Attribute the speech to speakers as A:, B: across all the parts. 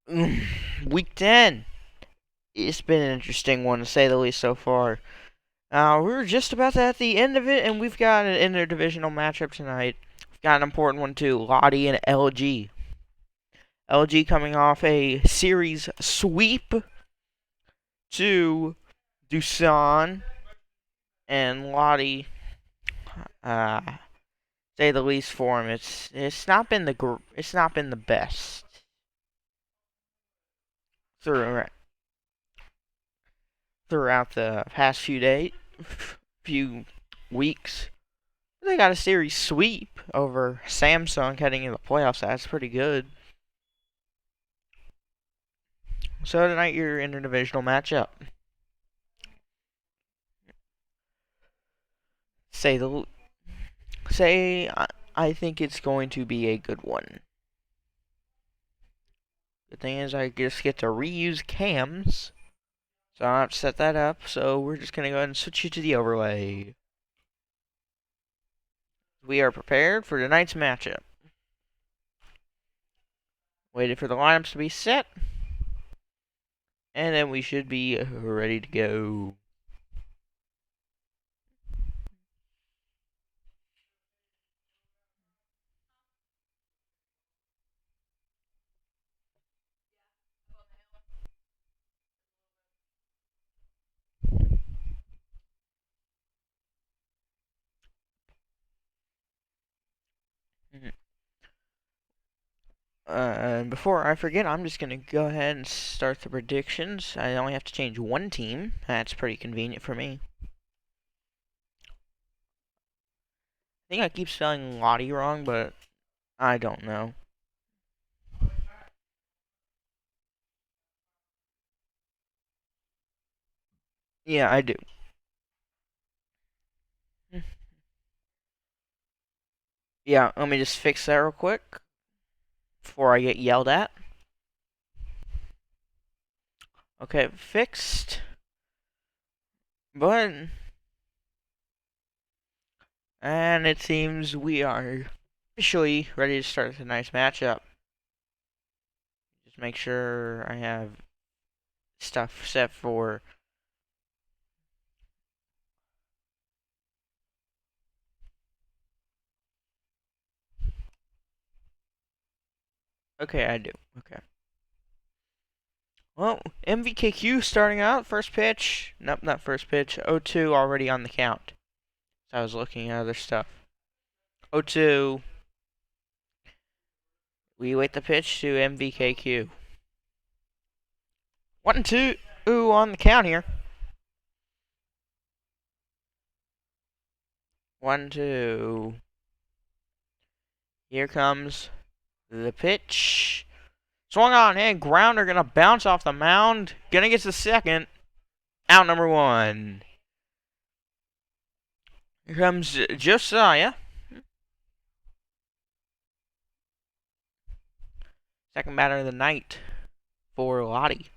A: Week 10. It's been an interesting one to say the least so far. We're just about at the end of it, and we've got an interdivisional matchup tonight. We've got an important one too, Lotte and LG. LG coming off a series sweep to Dusan, and Lotte, uh, say the least for him. It's not been the best through throughout the past few weeks. They got a series sweep over Samsung heading into the playoffs. That's pretty good. So tonight your interdivisional matchup. Say the say I think it's going to be a good one. The thing is, I just get to reuse cams, so I'll have to set that up. So we're just gonna go ahead and switch you to the overlay. We are prepared for tonight's matchup. Waited for the lineups to be set, and then we should be ready to go. And before I forget, I'm just going to go ahead and start the predictions. I only have to change one team. That's pretty convenient for me. I think I keep spelling Lottie wrong, but I don't know. Yeah, I do. Yeah, let me just fix that real quick before I get yelled at. Okay, fixed. But, and it seems we are officially ready to start tonight's matchup. Just make sure I have stuff set for. Okay, I do. Okay. Well, MVKQ starting out, first pitch. Nope, not first pitch. 0-2 already on the count. So I was looking at other stuff. 0-2. We wait the pitch to MVKQ. 1-2 on the count here. 1-2. Here comes the pitch. Swung on and grounder, gonna bounce off the mound. Gonna get to second. Out number one. Here comes Josiah. Second batter of the night for Lotte.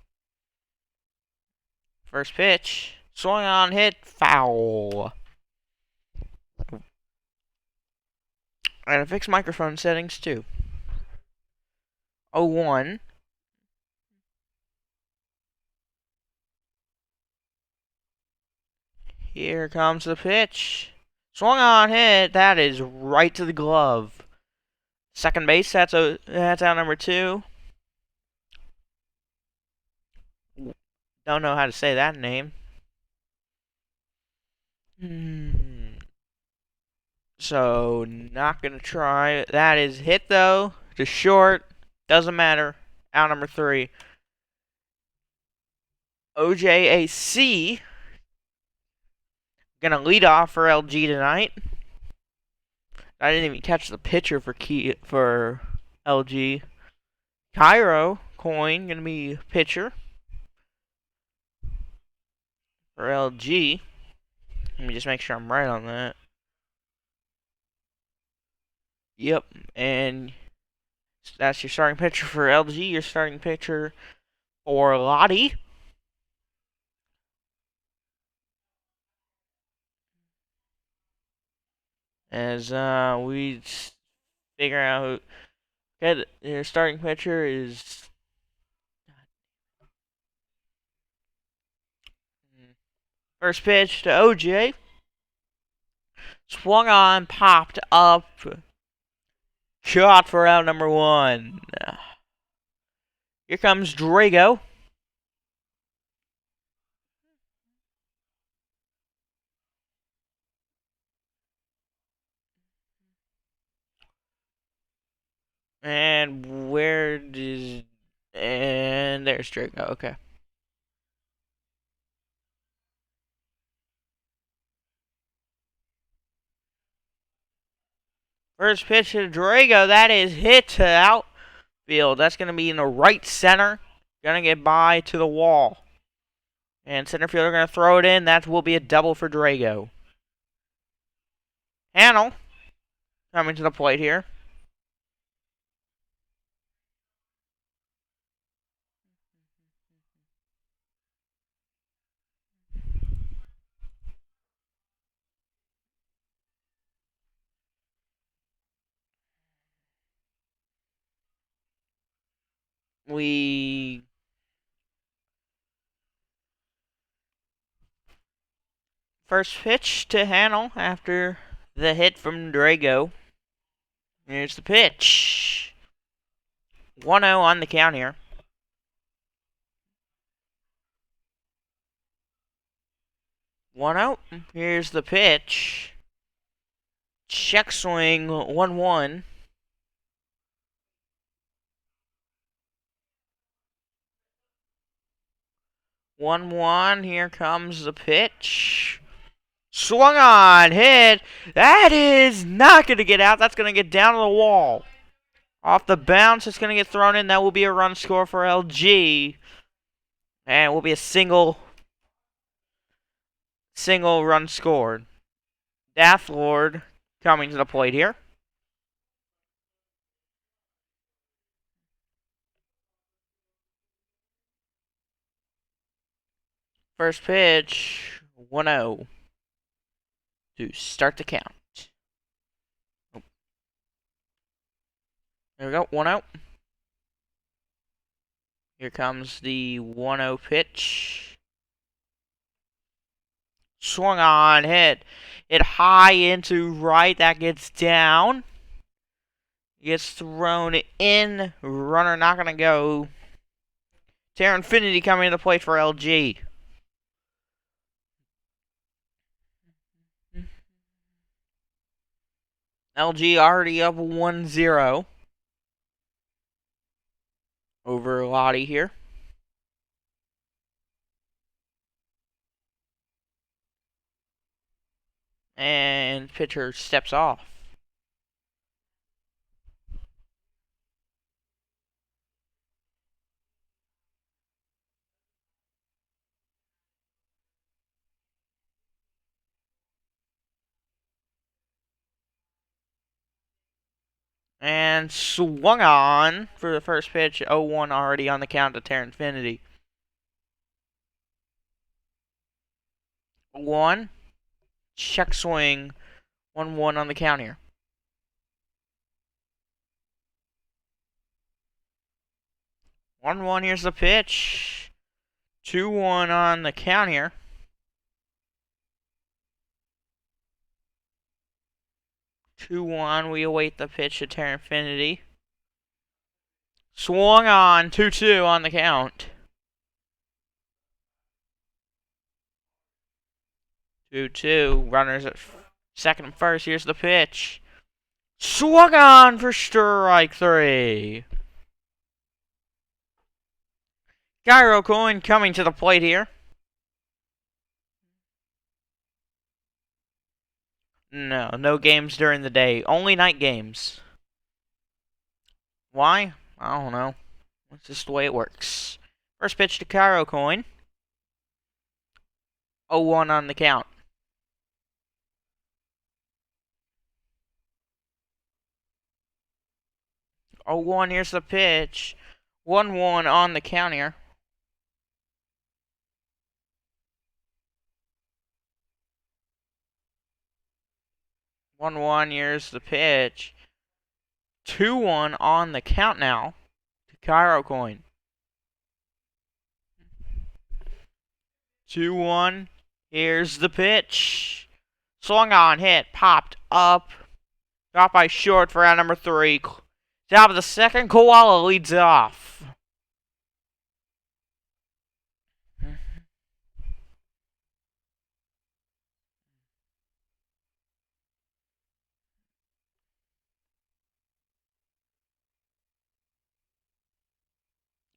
A: First pitch. Swung on, hit, foul. And I fixed microphone settings too. 0-1. Here comes the pitch. Swung on, hit. That is right to the glove. Second base. That's out number two. Don't know how to say that name. So not gonna try. That is hit though. To short. Doesn't matter. Out number three. OJAC gonna lead off for LG tonight. I didn't even catch the pitcher for LG. Cairo Coin gonna be pitcher for LG. Let me just make sure I'm right on that. Yep, and that's your starting pitcher for LG. Your starting pitcher for Lotte. As we figure out who. Okay, your starting pitcher is First pitch to OJ. Swung on, popped up. Shot for out number 1. Here comes Drago. And where does... And there's Drago, okay. First pitch to Drago, that is hit to outfield. That's going to be in the right center. Going to get by to the wall. And center fielder going to throw it in. That will be a double for Drago. Hannell coming to the plate here. First pitch to Hannell after the hit from Drago. Here's the pitch. 1-0 on the count here. 1-0. Here's the pitch. Check swing. 1-1. 1-1. Here comes the pitch. Swung on. Hit. That is not going to get out. That's going to get down to the wall. Off the bounce, it's going to get thrown in. That will be a run score for LG. And it will be a single run scored. Lord coming to the plate here. First pitch, 1-0 to start the count. There we go, 1-0. Here comes the 1-0 pitch. Swung on, hit. It high into right. That gets down. Gets thrown in. Runner not going to go. Infinity coming to the plate for LG. LG already up 1-0 over Lotte here. And pitcher steps off. And swung on for the first pitch. 0-1 already on the count to Infinity. 1. Check swing. 1-1 on the count here. 1-1, here's the pitch. 2-1 on the count here. 2-1, we await the pitch to Infinity. Swung on, 2-2 on the count. 2-2, runners at second and first, here's the pitch. Swung on for strike 3. Gyro Coin coming to the plate here. No games during the day. Only night games. Why? I don't know. That's just the way it works. First pitch to Gyro Coin. 0-1 on the count. 0-1, here's the pitch. 1-1 on the count here. 1-1, here's the pitch. 2-1 on the count now to Gyro Coin. 2-1, Here's the pitch. Swung on, hit, popped up. Dropped by short for out number 3. Top of the second, Koala leads off.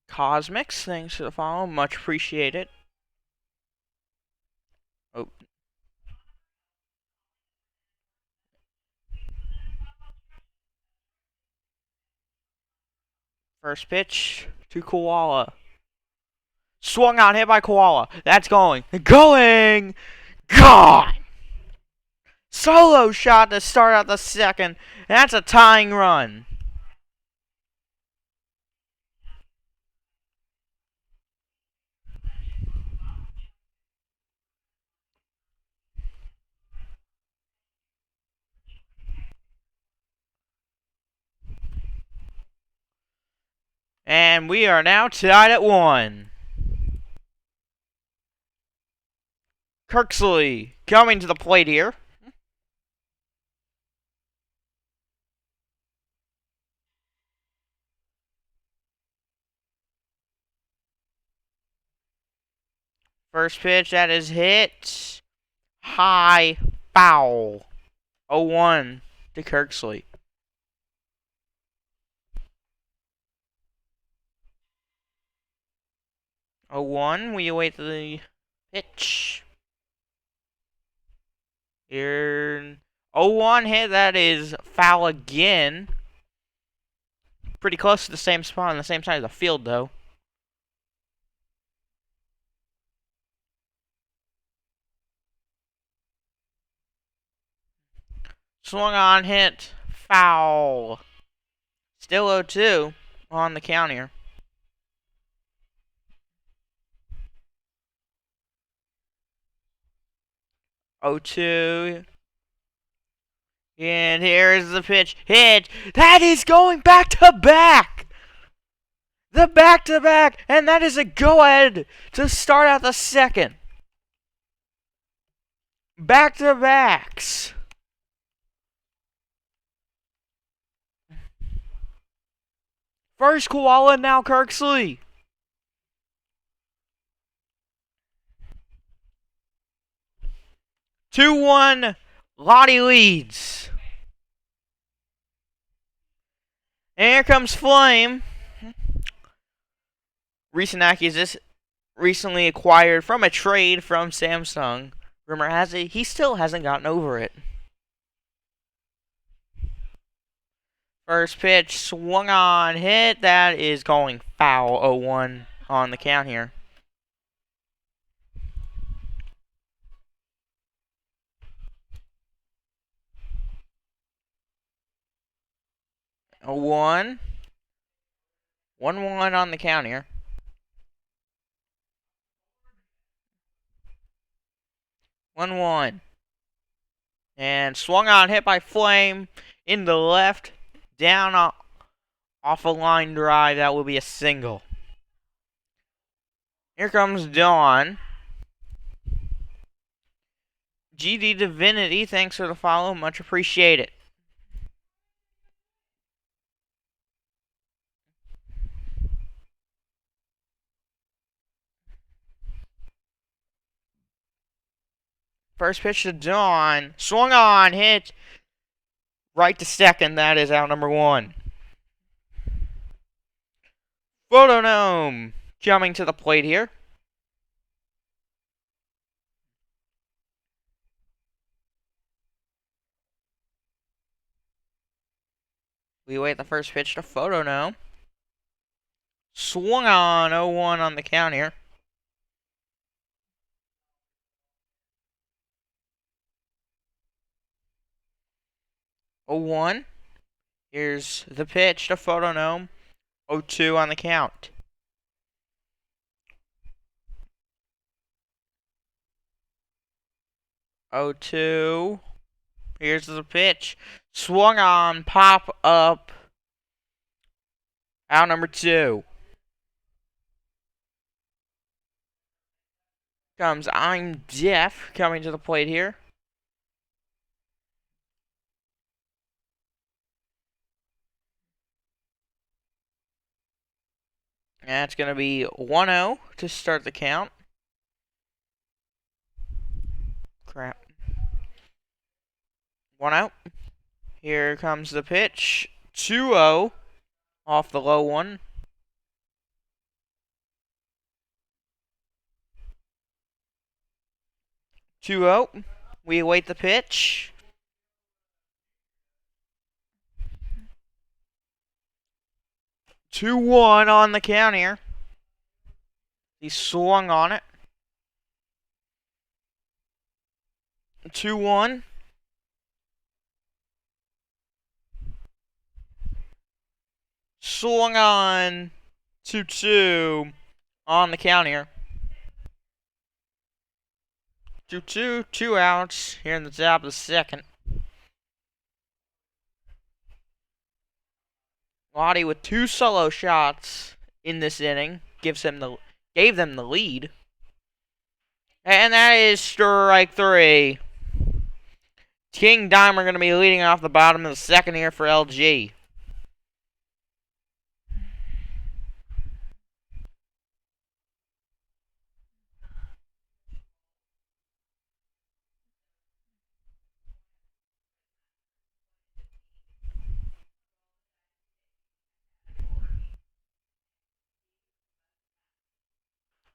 A: Cosmics, thanks for the follow. Much appreciated. Oh. First pitch to Koala. Swung on, hit by Koala. That's going. Going! Gone! Solo shot to start out the second. That's a tying run. And we are now tied at 1. Kirksley coming to the plate here. First pitch, that is hit. High, foul. 0-1 to Kirksley. 0-1, we await the pitch. Here, 0-1 hit, that is foul again. Pretty close to the same spot on the same side of the field, though. Swung on, hit, foul. Still 0-2 on the count here. 0-2. And here's the pitch. Hit. That is going back to back. The back to back. And that is a go ahead to start out the second. Back to backs. First Koala, now Kirksley. Two-1, Lotte leads. And here comes Flame. Recently acquired from a trade from Samsung. Rumor has it he still hasn't gotten over it. First pitch, swung on, hit. That is going foul. 0-1 on the count here. A 1. 1-1 on the count here. 1-1. And swung on, hit by Flame in the left, down off a line drive. That will be a single. Here comes Dawn. GD Divinity, thanks for the follow. Much appreciated. First pitch to Dawn. Swung on, hit. Right to second. That is out number 1. Photonome coming to the plate here. We wait the first pitch to Photonome. Swung on, 0-1 on the count here. Oh, 1. Here's the pitch to Photonome. 0-2 on the count. 0-2. Here's the pitch. Swung on, pop up. Out number 2. Comes I'm Deaf coming to the plate here. That's going to be 1-0 to start the count. Crap. 1 out. Here comes the pitch. 2-0 off the low one. 2-0. We await the pitch. 2-1 on the count here. He swung on it. 2-1. Swung on. 2-2 on the count here. 2-2, 2 outs here in the top of the second. Lotte with 2 solo shots in this inning gave them the lead. And that is strike 3. King Dimer going to be leading off the bottom of the second here for LG.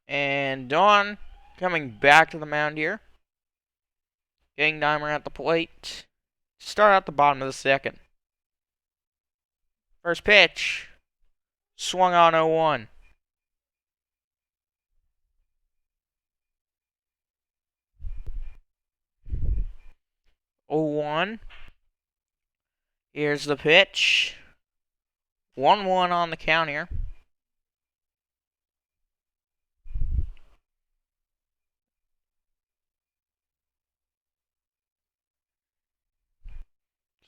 A: And Dawn coming back to the mound here. King Dimer at the plate. Start at the bottom of the second. First pitch. Swung on 0-1. 0-1. Here's the pitch. 1-1 on the count here.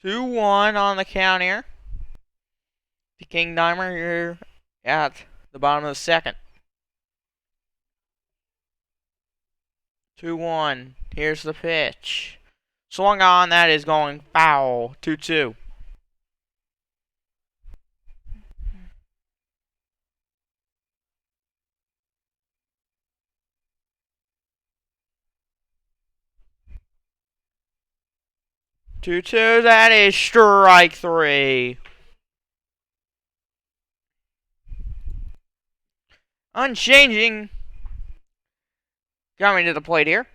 A: Two one on the count here. The King Dimer here at the bottom of the second. 2-1. Here's the pitch. Swung on. That is going foul. 2-2. That is strike 3. Unchanging. Coming to the plate here.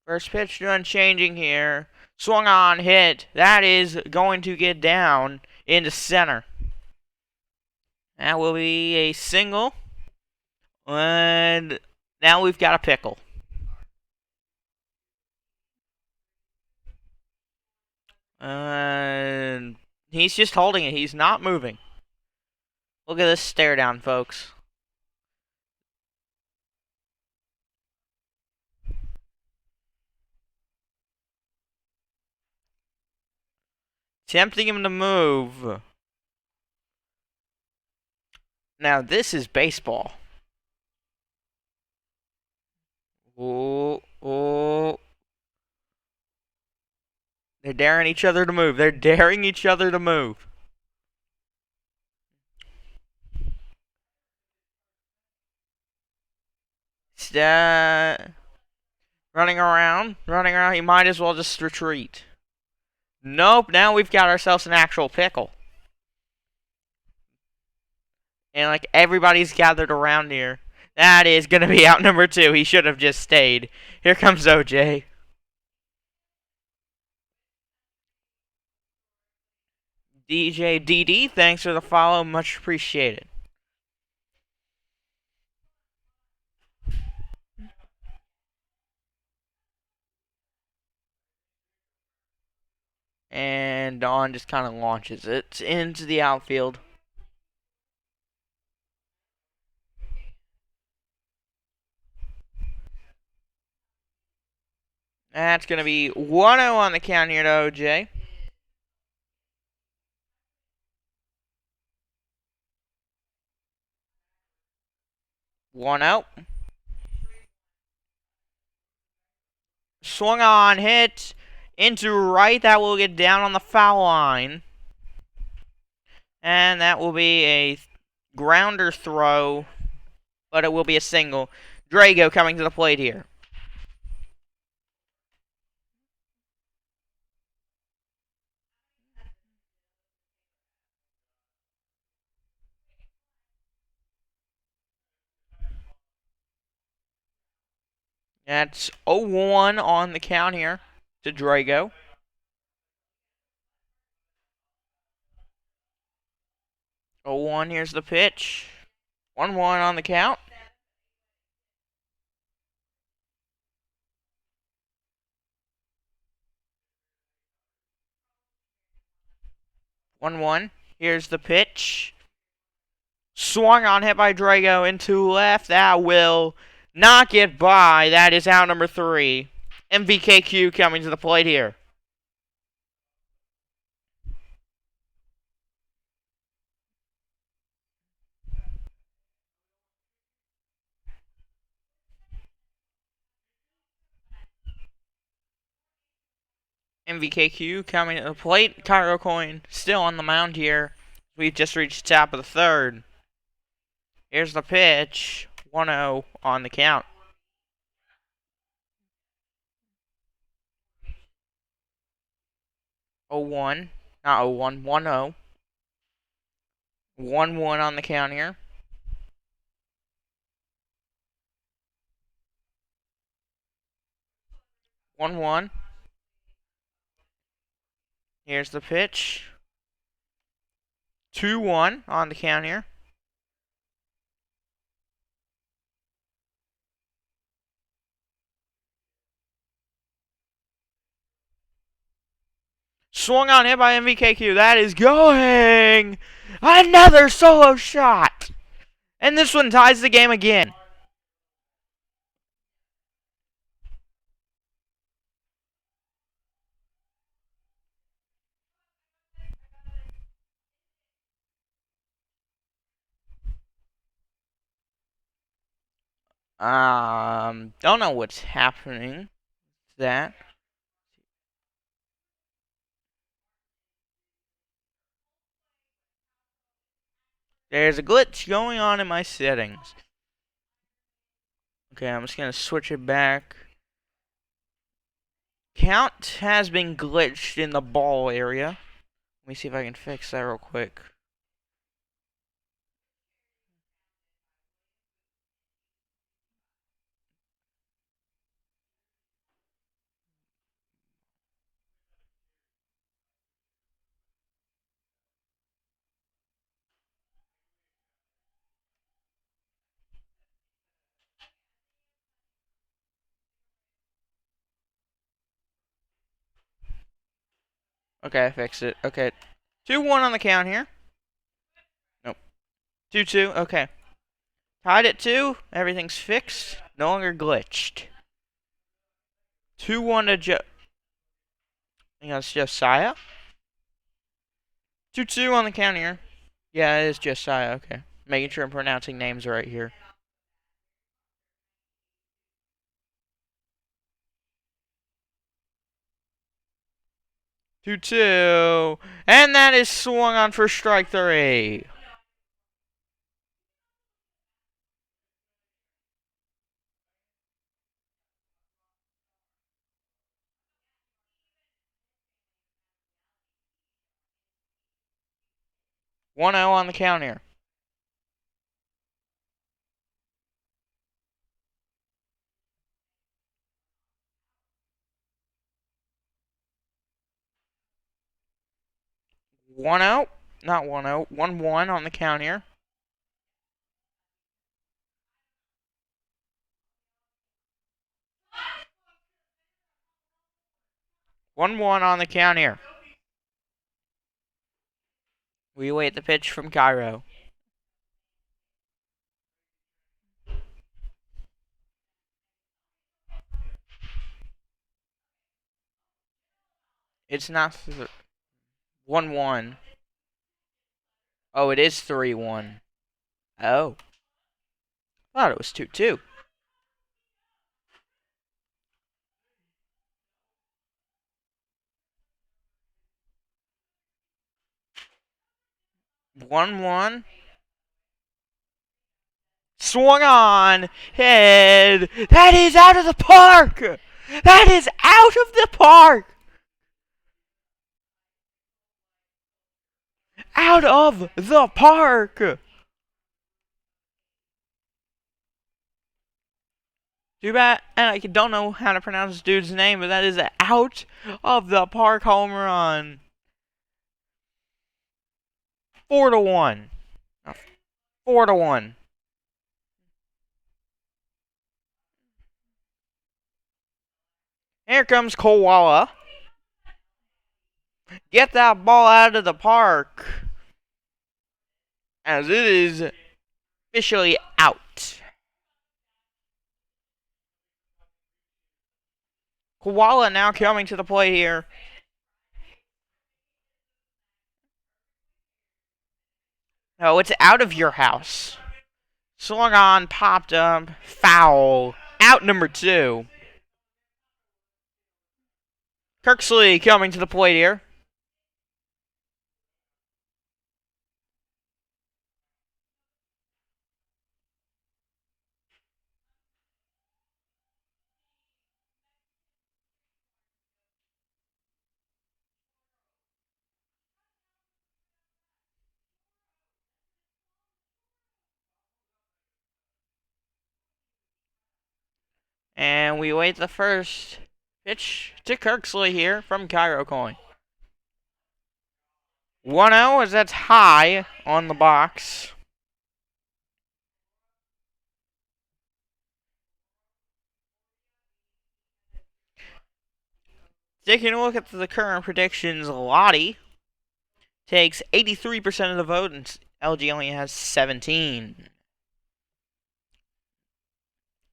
A: First pitch to unchanging here. Swung on, hit. That is going to get down into center. That will be a single. And now we've got a pickle. And he's just holding it. He's not moving. Look at this stare down, folks. Tempting him to move. Now this is baseball. Oh. They're daring each other to move. They're daring each other to move. Running around. He might as well just retreat. Nope, now we've got ourselves an actual pickle. And like everybody's gathered around here. That is going to be out number 2. He should have just stayed. Here comes OJ. DJ DD, thanks for the follow. Much appreciated. And Dawn just kind of launches it into the outfield. That's going to be 1-0 on the count here to OJ. 1-0. Swung on, hit into right. That will get down on the foul line. And that will be a grounder throw, but it will be a single. Drago coming to the plate here. That's 0-1 on the count here to Drago. 0-1, here's the pitch. 1-1 on the count. Here's the pitch. Swung on, hit by Drago into left. That will not get by. That is out number 3. MVKQ coming to the plate here. MVKQ coming to the plate. Cairo Coin still on the mound here. We've just reached the top of the 3rd. Here's the pitch. 1-0 on the count. 0-1. Not 0-1. 1-0. 1-1 on the count here. 1-1. Here's the pitch. 2-1 on the count here. Swung on, hit by MVKQ. That is going! Another solo shot! And this one ties the game again. Don't know what's happening. That. There's a glitch going on in my settings. Okay, I'm just gonna switch it back. Count has been glitched in the ball area. Let me see if I can fix that real quick. Okay, I fixed it. Okay. 2-1 on the count here. Nope. 2-2. Okay. Tied at 2. Everything's fixed. No longer glitched. 2-1 to Joe. I think that's Josiah. 2-2 on the count here. Yeah, it is Josiah. Okay. Making sure I'm pronouncing names right here. 2-2. And that is swung on for strike 3. One 0 on the count here. One out. Not 1-0. 1-1 on the count here. 1-1 on the count here. We await the pitch from Cairo. It's not 1-1. Oh, it is 3-1. Oh. I thought it was 2-2. One. Swung on. Head. That is out of the park. That is out of the park. Out of the park. Too bad, and I don't know how to pronounce this dude's name, but that is an out of the park home run. 4-1. 4-1. Here comes Koala. Get that ball out of the park. As it is officially out. Koala now coming to the plate here. Oh, it's out of your house. Swung on, popped up, foul. Out number 2. Kirksley coming to the plate here. And we wait the first pitch to Kirksley here from Cairo Coin. 1-0 as that's high on the box. Taking a look at the current predictions, Lotte takes 83% of the vote and LG only has 17.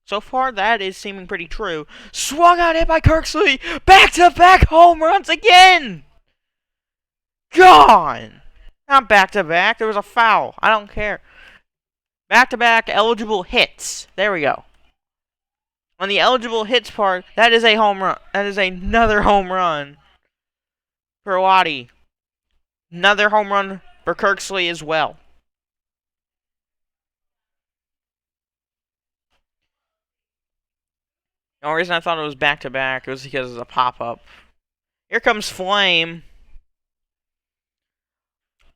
A: So far, that is seeming pretty true. Swung on it by Kirksley. Back-to-back home runs again. Gone. Not back-to-back. There was a foul. I don't care. Back-to-back eligible hits. There we go. On the eligible hits part, that is a home run. That is another home run for Lotte. Another home run for Kirksley as well. The only reason I thought it was back-to-back was because of the pop-up. Here comes Flame.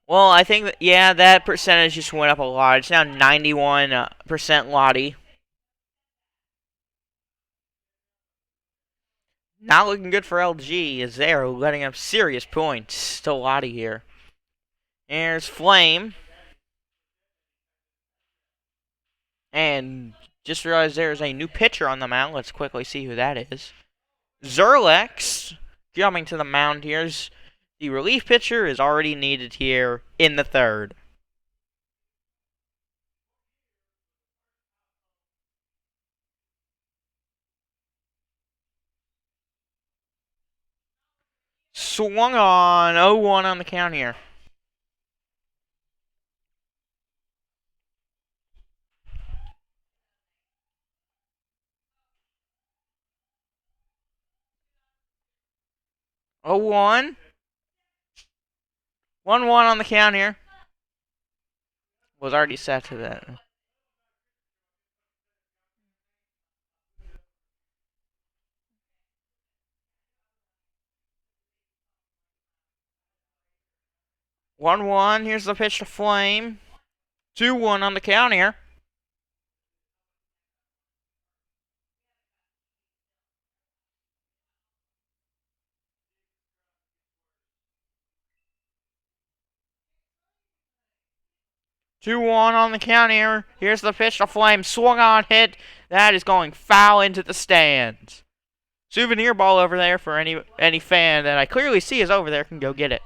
A: Well, I think that, yeah, that percentage just went up a lot. It's now 91% Lotte. Not looking good for LG as they're letting up serious points to Lotte here. There's Flame. And just realized there's a new pitcher on the mound. Let's quickly see who that is. Zerlex coming to the mound here. The relief pitcher is already needed here in the third. Swung on. 0-1 on the count here. Oh, 1. 1-1 on the count here. Was already set to that. One one. Here's the pitch to Flame. 2-1 on the count here. Two one on the count here. Here's the pitch to Flame. Swung on, hit. That is going foul into the stands. Souvenir ball over there for any fan that I clearly see is over there can go get it.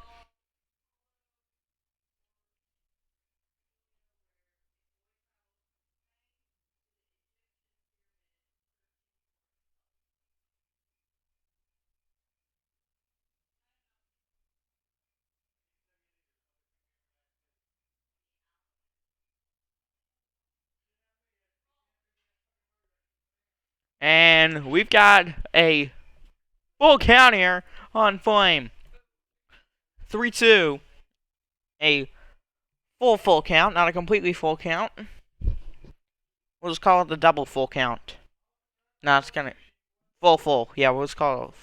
A: And we've got a full count here on Flame. 3-2. A full count, not a completely full count. We'll just call it the double full count. No, it's gonna full. Yeah, we'll just call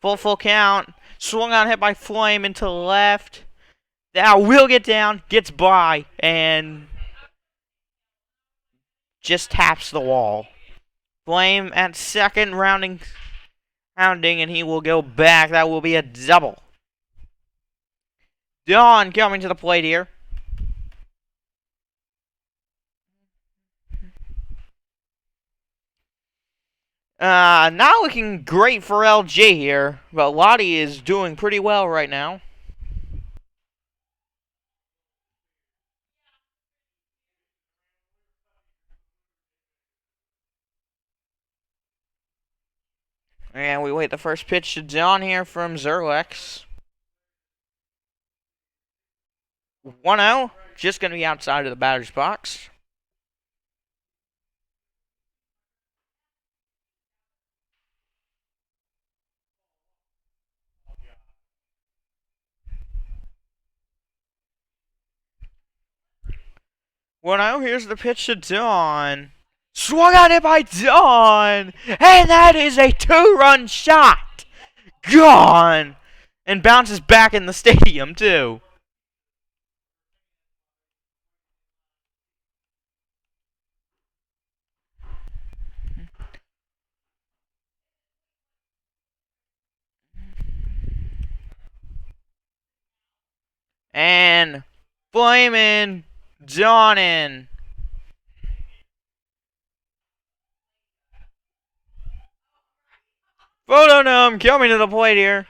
A: it full count. Swung on, hit by Flame into the left. That will get down, gets by, and just taps the wall. Flame at second, rounding, and he will go back. That will be a double. Dawn coming to the plate here. Not looking great for LG here, but Lotte is doing pretty well right now. And we wait the first pitch to Dawn here from Zerlex. 1-0, just going to be outside of the batter's box. Here's the pitch to Dawn. Swung on it by Dawn! And that is a 2-run shot! Gone! And bounces back in the stadium, too. And Flamin' Dawnin'. Photodome coming to the plate here.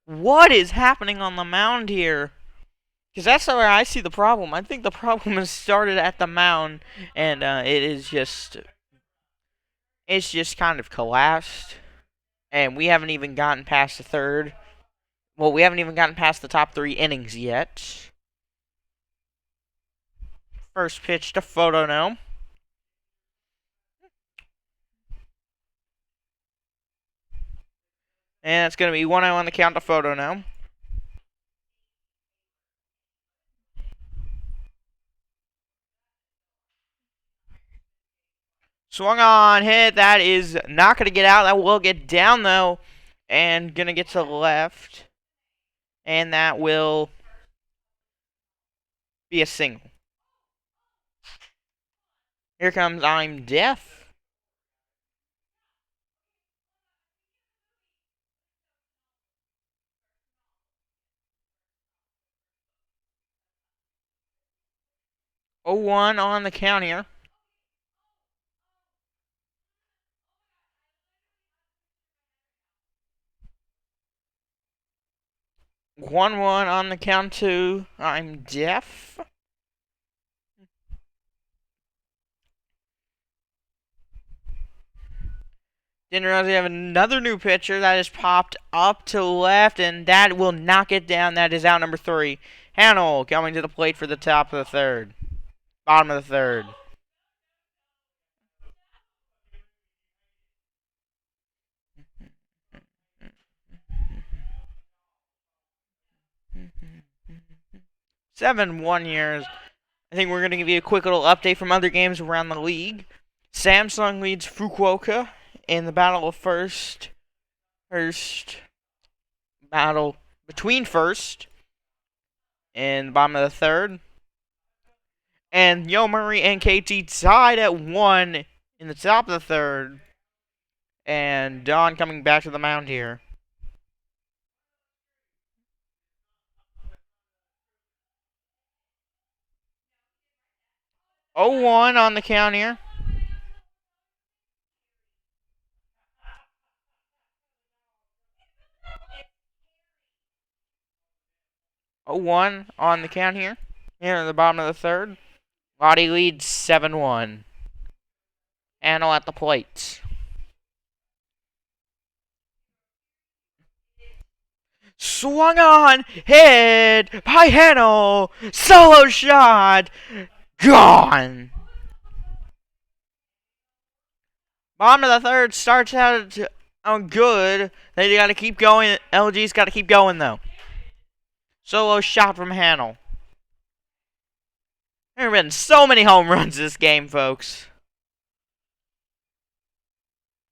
A: What is happening on the mound here? Because that's where I see the problem. I think the problem has started at the mound, and it's just kind of collapsed. And we haven't even gotten past the third. Well, we haven't even gotten past the top 3 innings yet. First pitch to Photodome. And it's going to be 1-0 on the count to Photodome. Swung on, hit. That is not going to get out. That will get down, though. And going to get to the left. And that will be a single. Here comes I'm Deaf. Oh, 1 on the count here. One on the count to I'm Deaf. Didn't realize we have another new pitcher that has popped up to left, and that will knock it down. That is out number 3. Hannell coming to the plate for the top of the third. Bottom of the third. Seven 1 years. I think we're going to give you a quick little update from other games around the league. Samsung leads Fukuoka in the battle of first battle between first and the bottom of the third. And Yomiuri and KT tied at 1 in the top of the third. And Dawn coming back to the mound here. Oh, 1 on the count here. Oh, 1 on the count here. Here at the bottom of the third. Lotte leads 7-1. Annell at the plate. Swung on, hit by Hannell. Solo shot. Gone. Bottom of the third starts out good. They got to keep going. LG's got to keep going, though. Solo shot from Hannell. There have been so many home runs this game, folks.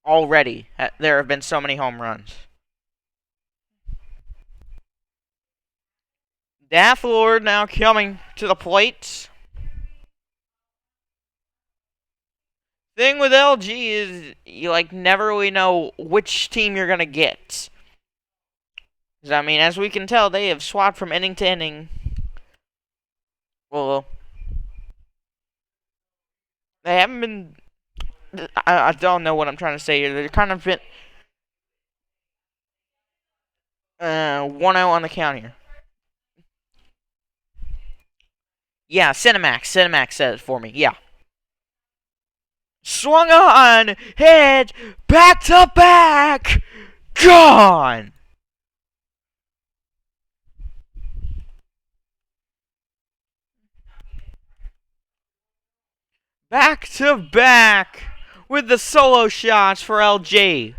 A: Already, there have been so many home runs. Dafflord now coming to the plate. Thing with LG is you never really know which team you're gonna get. I mean, as we can tell, they have swapped from inning to inning. Well, they haven't been. I don't know what I'm trying to say here. They're kind of been 1-0 on the count here. Yeah, Cinemax said it for me. Yeah. Swung on, hit, back to back, gone. Back to back with the solo shots for LG.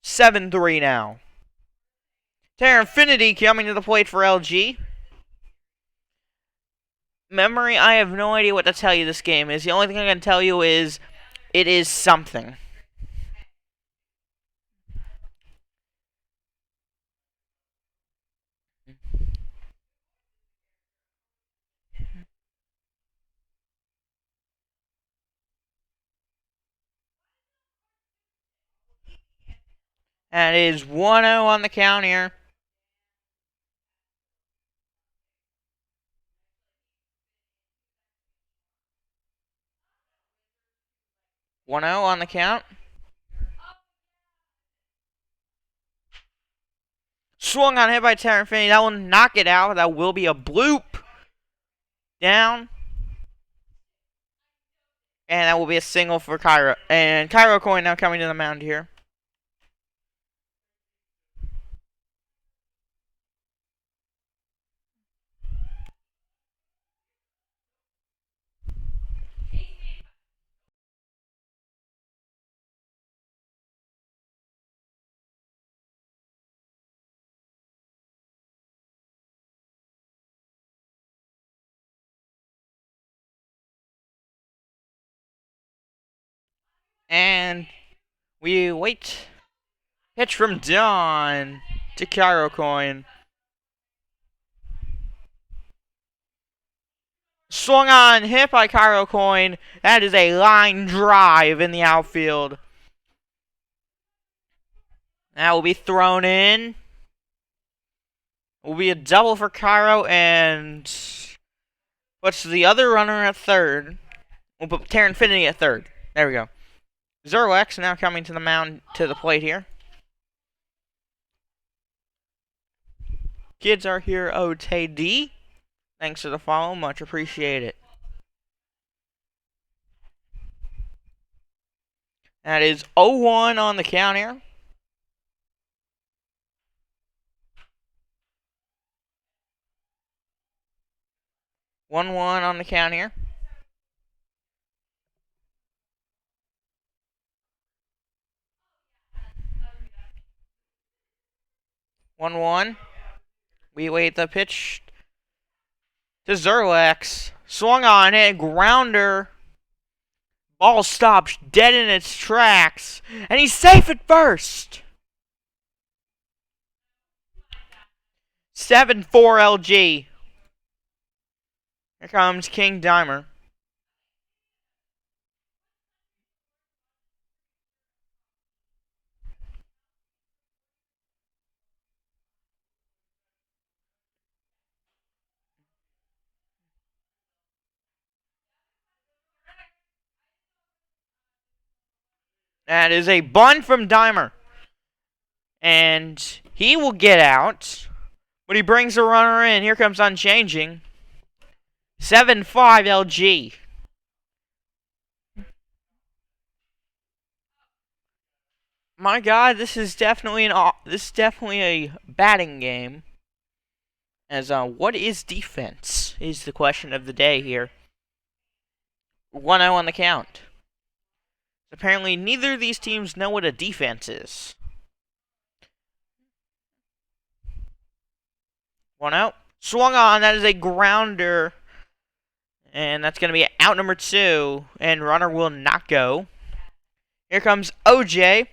A: (7-3) now. Terra Infinity coming to the plate for LG. Memory, I have no idea what to tell you this game is. The only thing I can tell you is it is something. And it is 1-0 on the count here. One 0 on the count. Swung on, hit by Terra Infinity. That will knock it out. That will be a bloop. Down. And that will be a single for Cairo. And Cairo Coin now coming to the mound here. And we wait. Pitch from Dawn to Cairo Coin. Swung on, hit by Cairo Coin. That is a line drive in the outfield. That will be thrown in. Will be a double for Cairo, and what's the other runner at third? We'll put Terra Infinity at third. There we go. Zerlex now coming to the mound, to the plate here. Kids are here, OTD. Thanks for the follow, much appreciated. That is 0-1 on the count here. One on the count here. One. We wait the pitch to Zerlex. Swung on it, grounder. Ball stops dead in its tracks, and he's safe at first. 7-4 LG. Here comes King Dimer. That is a bunt from Dimer. And he will get out. But he brings the runner in. Here comes Unchanging. 7-5 LG. My God, this is definitely a batting game. As what is defense? Is the question of the day here. 1-0 on the count. Apparently, neither of these teams know what a defense is. 1-0. Swung on. That is a grounder. And that's going to be out number 2. And runner will not go. Here comes OJ.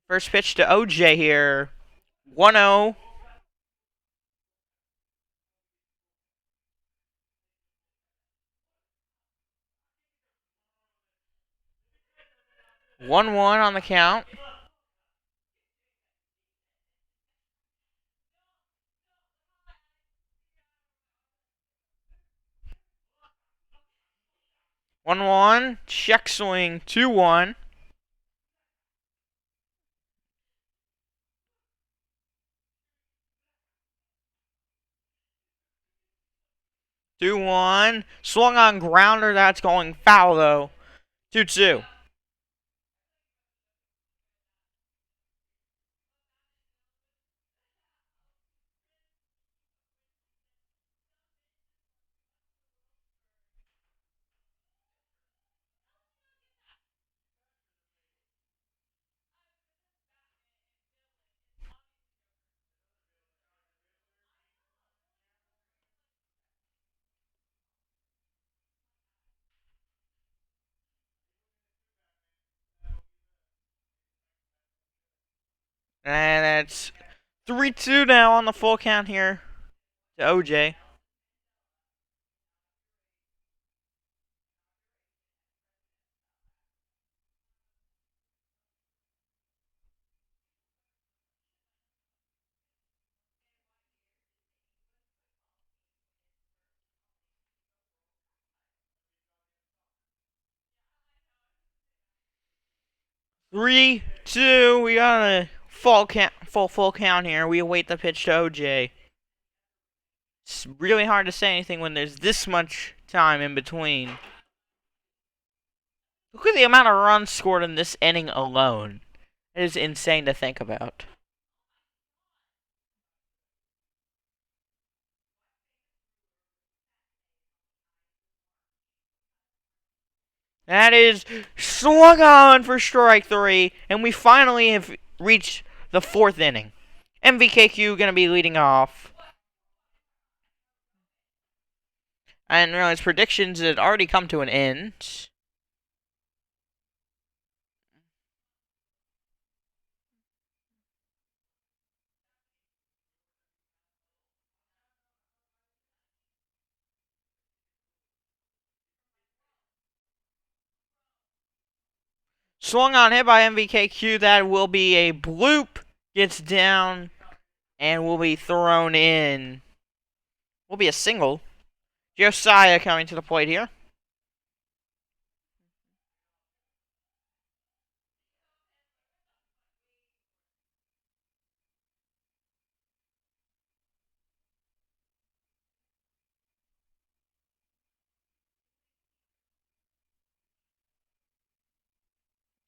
A: First pitch to OJ here. 1-0. One on the count. 1-1. Check swing. 2-1. 2-1. Swung on grounder. That's going foul though. 2-2. And that's 3-2 now on the full count here to OJ. Three, two. We got a full count here. We await the pitch to OJ. It's really hard to say anything when there's this much time in between. Look at the amount of runs scored in this inning alone. It is insane to think about. That is swung on for strike 3, and we finally have reached the 4th inning. MVKQ going to be leading off. I didn't realize predictions had already come to an end. Swung on hit by MVKQ. That will be a bloop. Gets down and will be thrown in. Will be a single. Josiah coming to the plate here.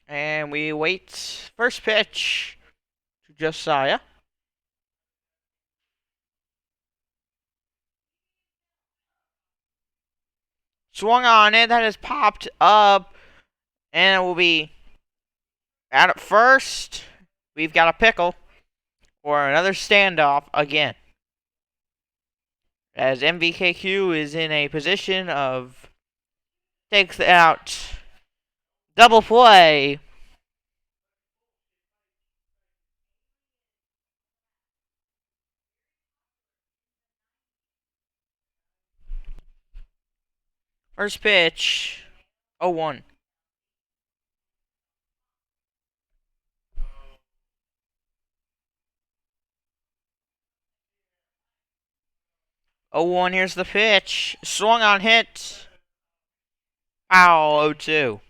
A: And we wait. First pitch to Josiah. Swung on it. That has popped up. And it will be out at first. We've got a pickle. Or another standoff again. As MVKQ is in a position of takes out double play. First pitch. 0-1. Oh, 1, here's the pitch. Swung on hit. Foul, 0-2.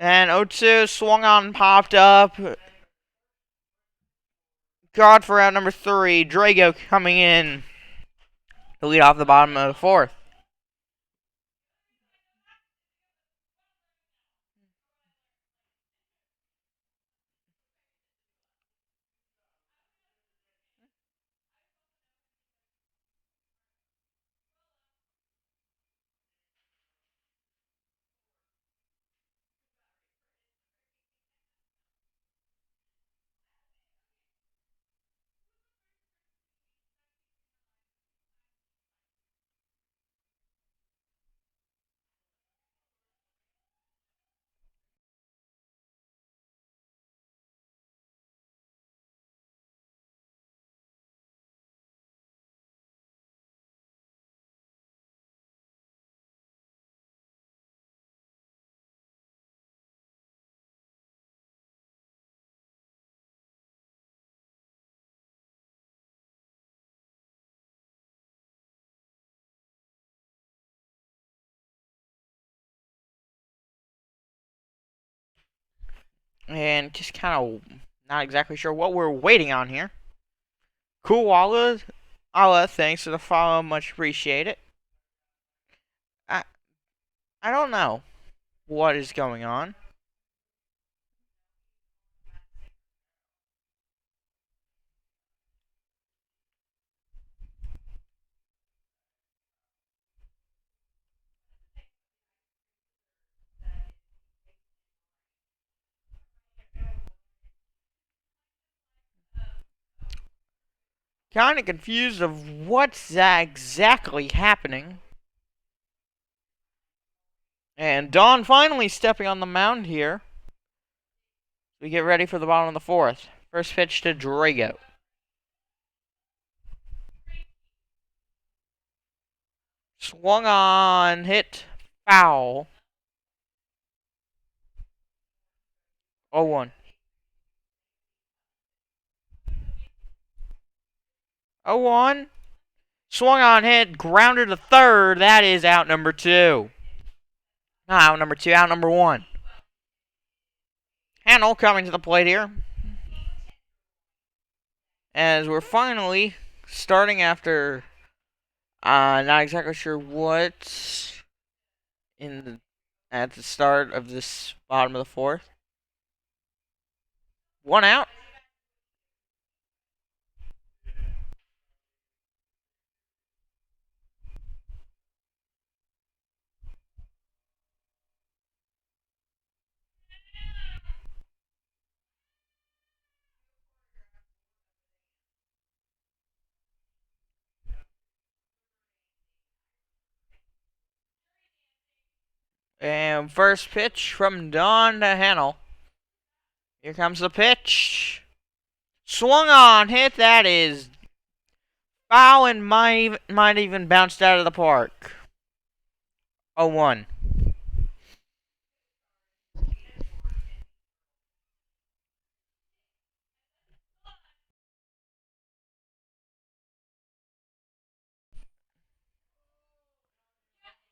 A: And 0-2 swung on, popped up. God for out number 3. Drago coming in to lead off the bottom of the 4th. And just kind of not exactly sure what we're waiting on here. Cool, Allah, thanks for the follow. Much appreciate it. I, I don't know what is going on. Kind of confused of what's exactly happening. And Dawn finally stepping on the mound here. We get ready for the bottom of the 4th. First pitch to Drago. Swung on, hit, foul. 0-1. 0-1. Swung on, hit, grounded to third. That is out number 2. Not out number 2, out number 1. Hannell coming to the plate here. As we're finally starting after not exactly sure what's at the start of this bottom of the 4th. 1 out. And first pitch from Dawn to Hannell. Here comes the pitch. Swung on, hit, that is foul and might even bounced out of the park. 0-1.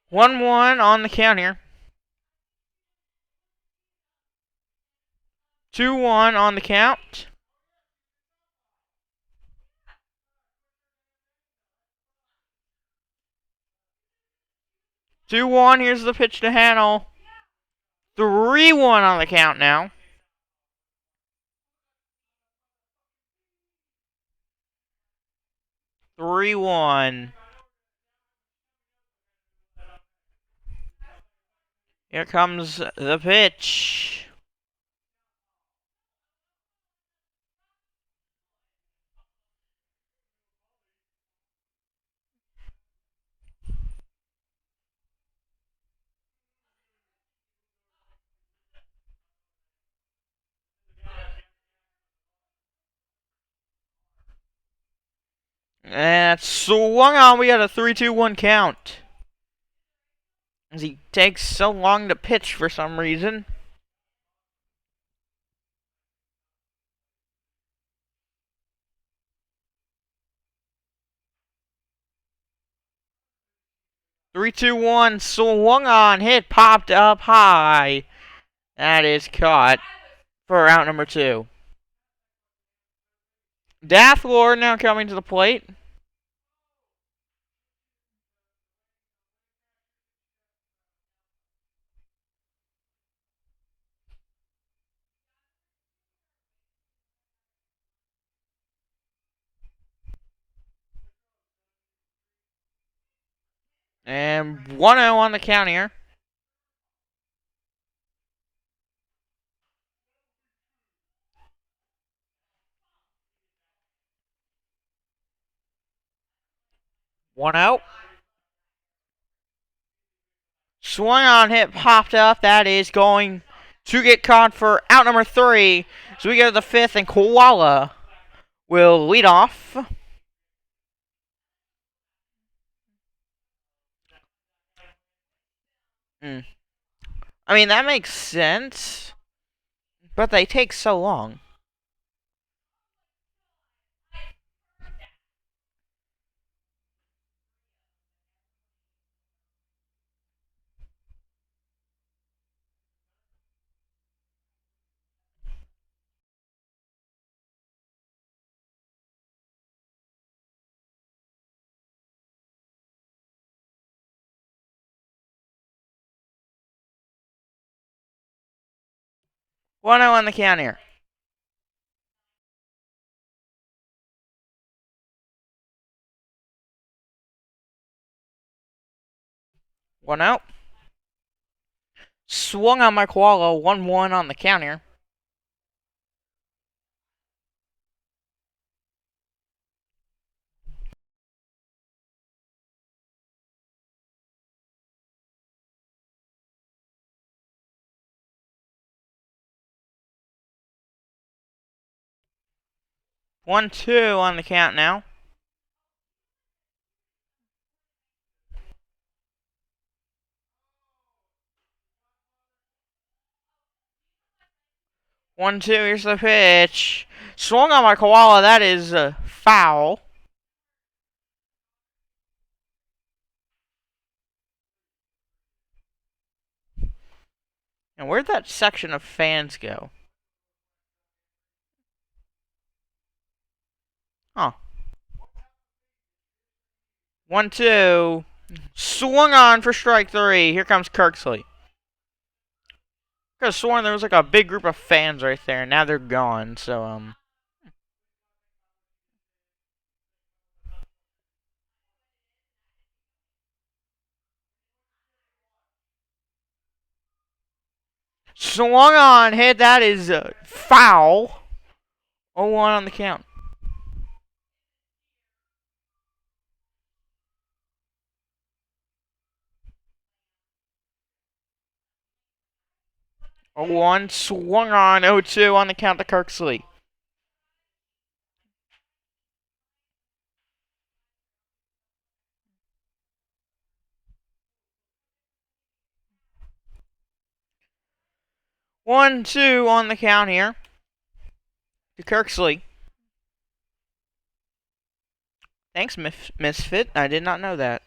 A: One on the count here. 2-1 on the count. Two one. Here's the pitch to Hannell. 3-1 on the count now. Three one. Here comes the pitch. And it's swung on. We got a 3-2-1 count. As he takes so long to pitch for some reason. Three, two, one, swung on, hit, popped up high. That is caught for round number 2. Death Lord now coming to the plate. And 1-0 on the count here. One out. Swung on, hit, popped up. That is going to get caught for out number 3. So we go to the 5th, and Koala will lead off. I mean, that makes sense, but they take so long. One out on the count here. One out. Swung on my Koala. 1-1 on the count here. One, 2 on the count now. One, 2, here's the pitch. Swung on my Koala. That is foul. And where'd that section of fans go? Huh. 1, 2. Swung on for strike 3. Here comes Kirksley. I could have sworn there was like a big group of fans right there. Now they're gone, so, swung on, hit, that is foul. 0-1 on the count. Oh, 1 swung on, 0-2 on the count to Kirksley. One, 2 on the count here to Kirksley. Thanks, Misfit. I did not know that.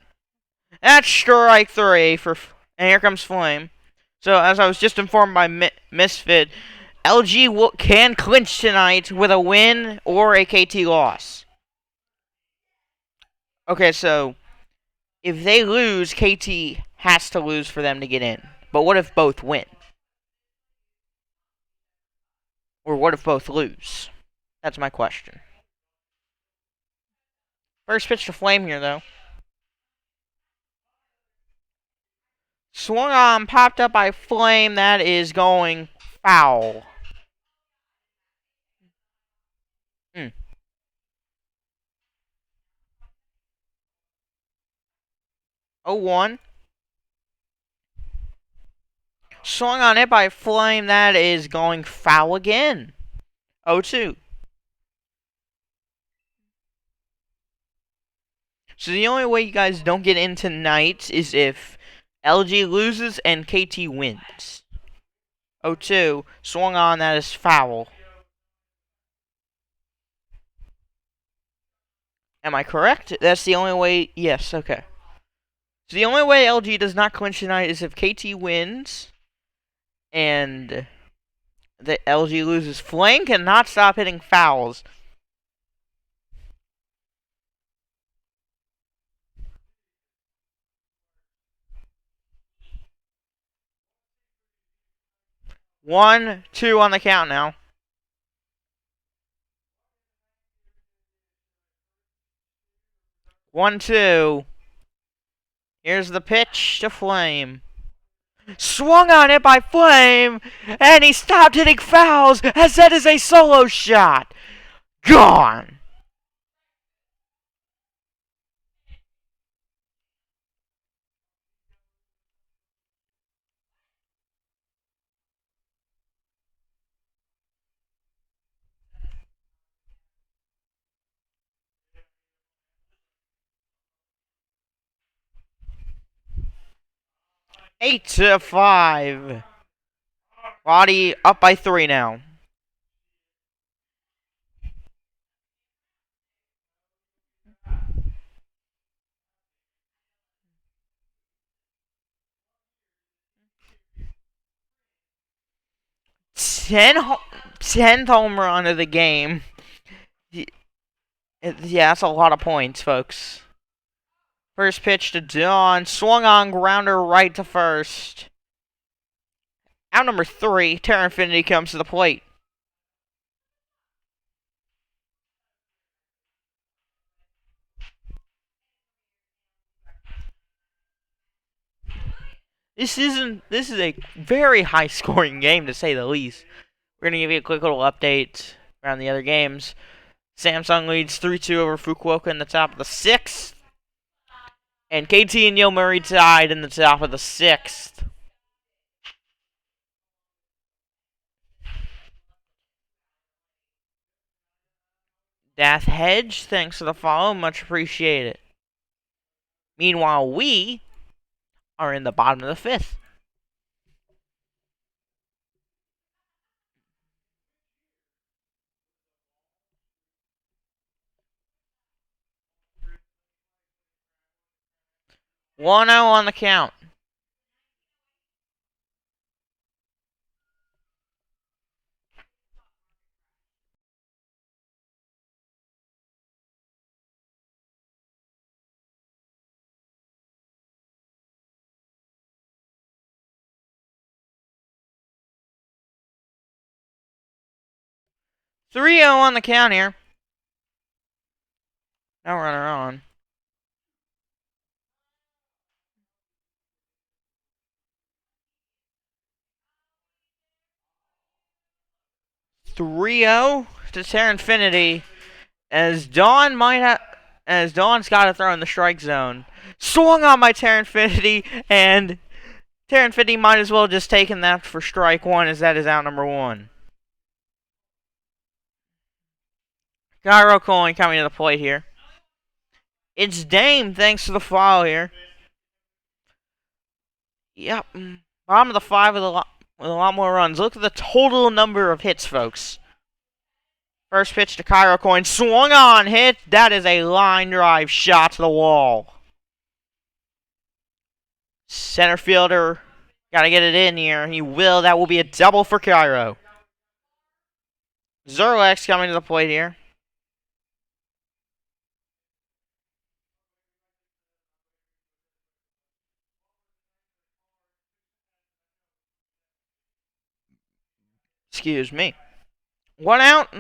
A: That's strike 3 for, and here comes Flame. So, as I was just informed by Misfit, LG can clinch tonight with a win or a KT loss. Okay, so if they lose, KT has to lose for them to get in. But what if both win? Or what if both lose? That's my question. First pitch to Flame here, though. Swung on, popped up by Flame. That is going foul. 0-1. Swung on it by Flame. That is going foul again. 0-2. So the only way you guys don't get in tonight is if LG loses and KT wins. 0-2. Swung on. That is foul. Am I correct? That's the only way. Yes, okay. So the only way LG does not clinch tonight is if KT wins And the LG loses. Flame cannot stop hitting fouls. One, two on the count now. 1-2. Here's the pitch to Flame. Swung on it by Flame, and he stopped hitting fouls as that is a solo shot. Gone. Eight to 5. Lotte up by 3 now. Tenth home run of the game. Yeah, that's a lot of points, folks. First pitch to Dawn. Swung on, grounder right to first. Out number 3, Terra Infinity comes to the plate. This is a very high scoring game to say the least. We're gonna give you a quick little update around the other games. Samsung leads 3-2 over Fukuoka in the top of the 6th. And KT and Yomiuri tied in the top of the 6th. Death Hedge, thanks for the follow, much appreciated. Meanwhile, we are in the bottom of the 5th. One 0 on the count. Three 0 on the count here. No runner on. Three 0 to Terra Infinity. As Dawn's got to throw in the strike zone. Swung on by Terra Infinity, and Terra Infinity might as well just taken that for strike 1, as that is out number 1. Gyro Coin coming to the plate here. It's Dame, thanks to the foul here. Yep. Bottom of the 5 with a lot more runs. Look at the total number of hits, folks. First pitch to Gyro Coin. Swung on, hit. That is a line drive shot to the wall. Center fielder. Gotta get it in here. He will. That will be a double for Gyro. Zerlex coming to the plate here. Excuse me. 1 out.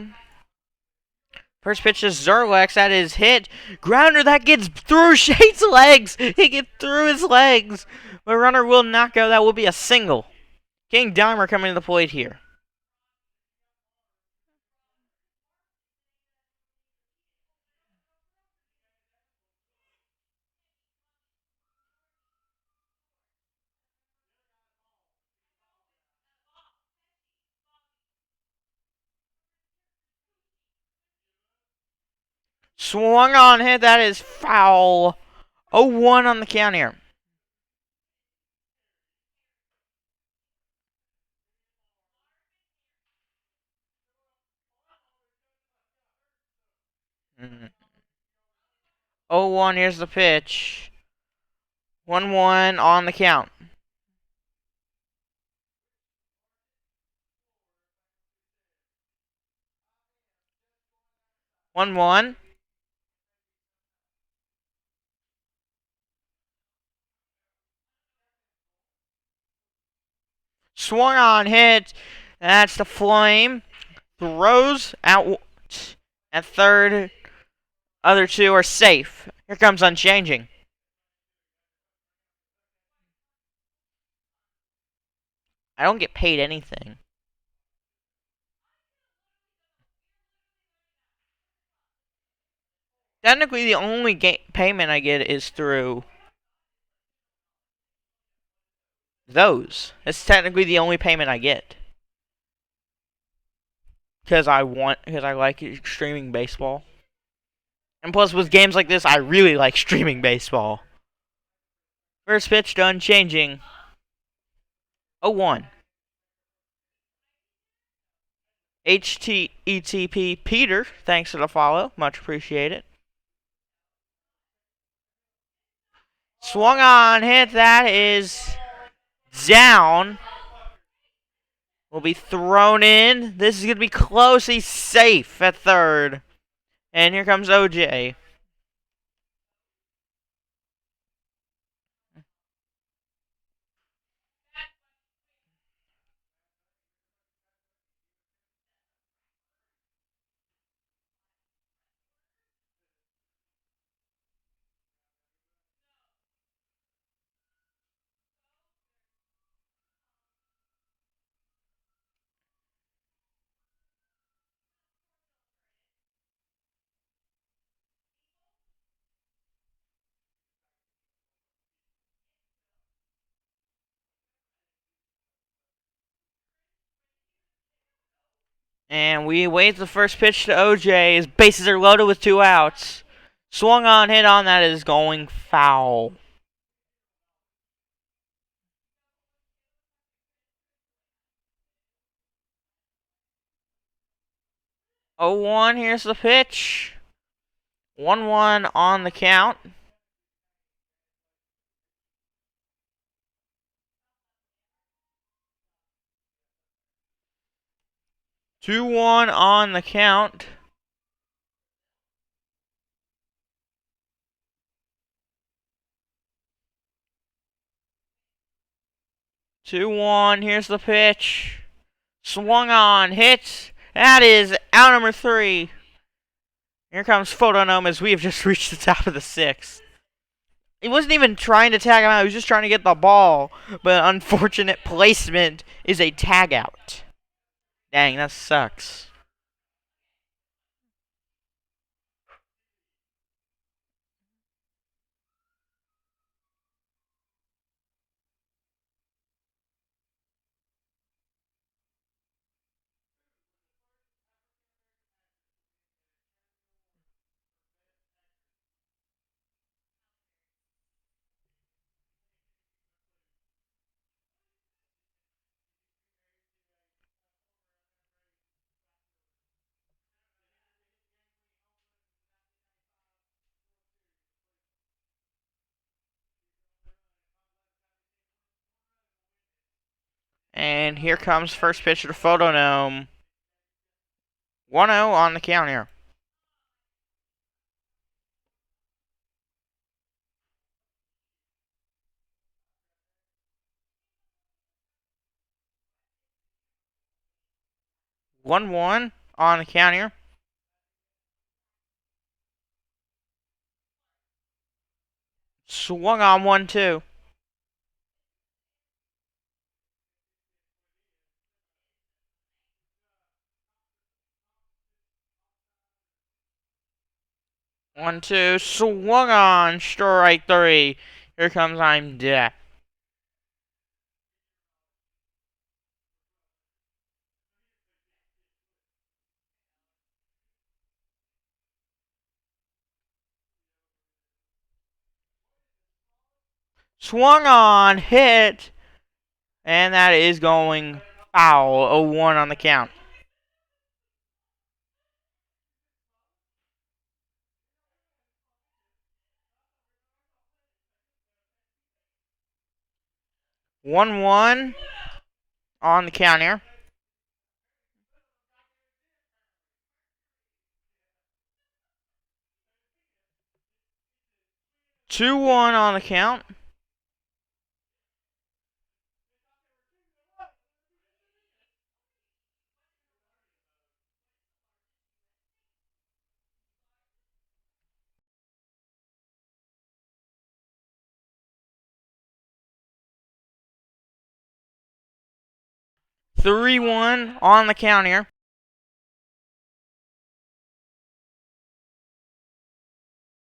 A: First pitch to Zerlex. That is hit. Grounder that gets through Shade's legs. He gets through his legs. But runner will not go. That will be a single. King Dimer coming to the plate here. Swung on, hit. That is foul. 0-1 on the count here. Mm. 0-1, here's the pitch. 1-1 on the count. 1-1. Swung on, hit. That's the flame. Throws out at third. Other two are safe. Here comes unchanging. I don't get paid anything. Technically, the only payment I get is through those. That's technically the only payment I get. Because I like streaming baseball. And plus, with games like this, I really like streaming baseball. First pitch done, changing. 0-1. HTETP Peter, thanks for the follow. Much appreciated. Swung on, hit. That is down. Will be thrown in. This is going to be close. He's safe at third. And here comes OJ. And we wait the first pitch to OJ. His bases are loaded with 2 outs. Swung on, hit on. That is going foul. Oh, 1, here's the pitch. 1-1 on the count. Two one on the count. Two one. Here's the pitch. Swung on, hit. That is out number 3. Here comes Photonome as we have just reached the top of the 6th. He wasn't even trying to tag him out. He was just trying to get the ball. But unfortunate placement is a tag out. Dang, that sucks. And here comes first pitch to Photonome. 1-0 on the count here. One one on the count here. Swung on 1-2. One, two, swung on, strike 3. Here comes I'm dead. Swung on, hit, and that is going foul. 0-1 on the count. One one on the count here. 2-1 on the count. Three one on the count here.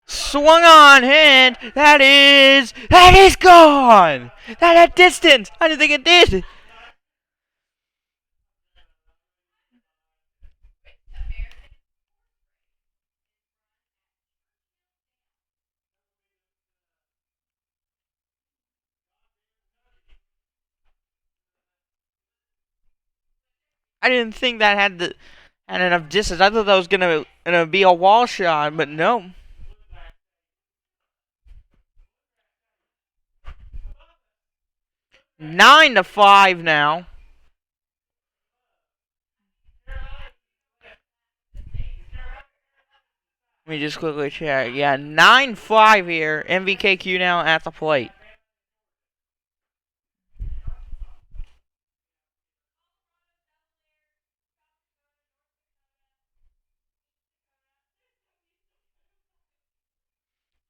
A: Swung on, hit. That is gone. That had distance. I didn't think it did. I didn't think that had enough distance. I thought that was gonna be a wall shot, but no. 9-5 now. Let me just quickly check. Yeah, 9-5 here. MVKQ now at the plate.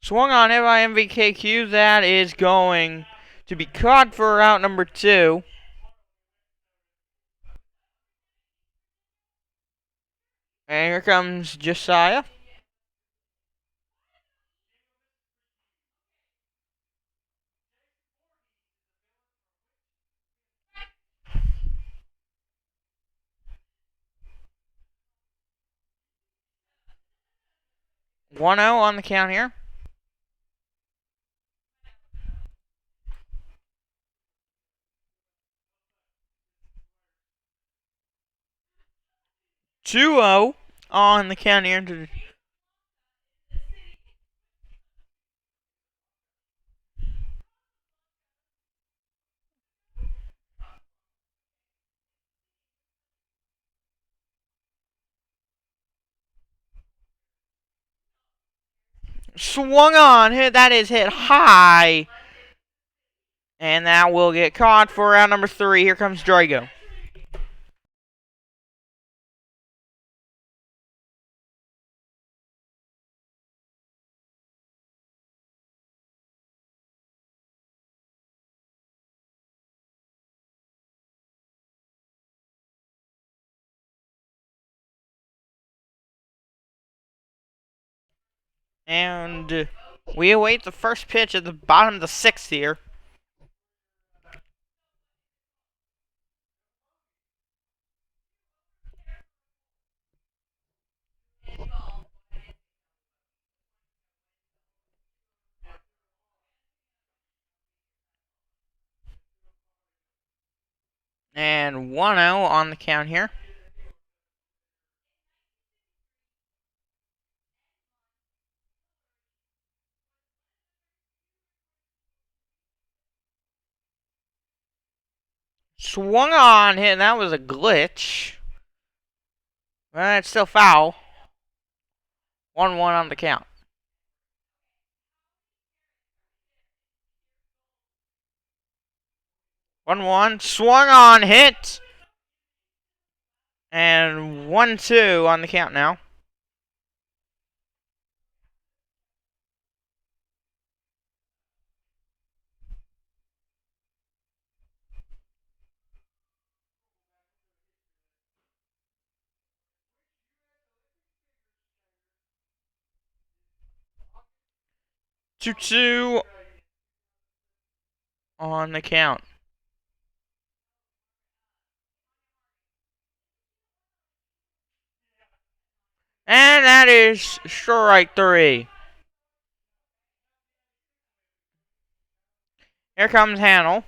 A: Swung on it by MVKQ. That is going to be caught for out number 2. And here comes Josiah. One 0 on the count here. Two 0 on the count here. Swung on, hit. That is hit high. And that will get caught for round number 3. Here comes Drago. And we await the first pitch at the bottom of the 6th here. And 1 0 on the count here. Swung on, hit. That was a glitch. But it's still foul. 1 1 on the count. 1 1. Swung on, hit. And 1 2 on the count now. Two 2 on the count. And that is strike 3. Here comes Hannell.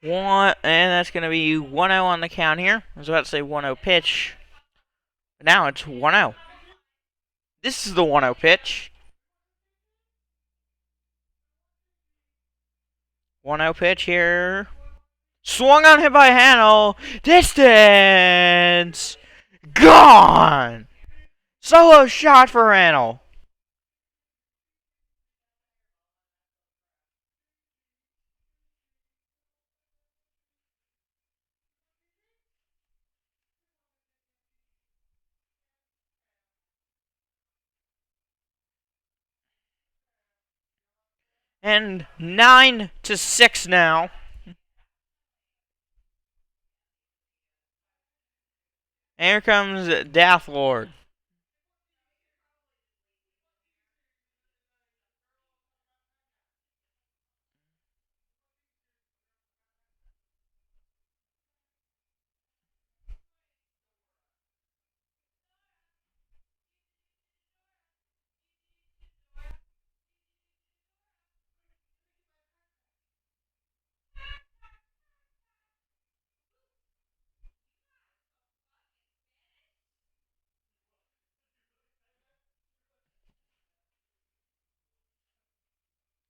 A: One, and that's going to be 1-0 on the count here. I was about to say 1-0 pitch. But now it's 1-0. This is the 1-0 pitch. 1-0 pitch here. Swung on, hit by Hannell. Distance. Gone. Solo shot for Hannell. And 9-6 now. And here comes Death Lord.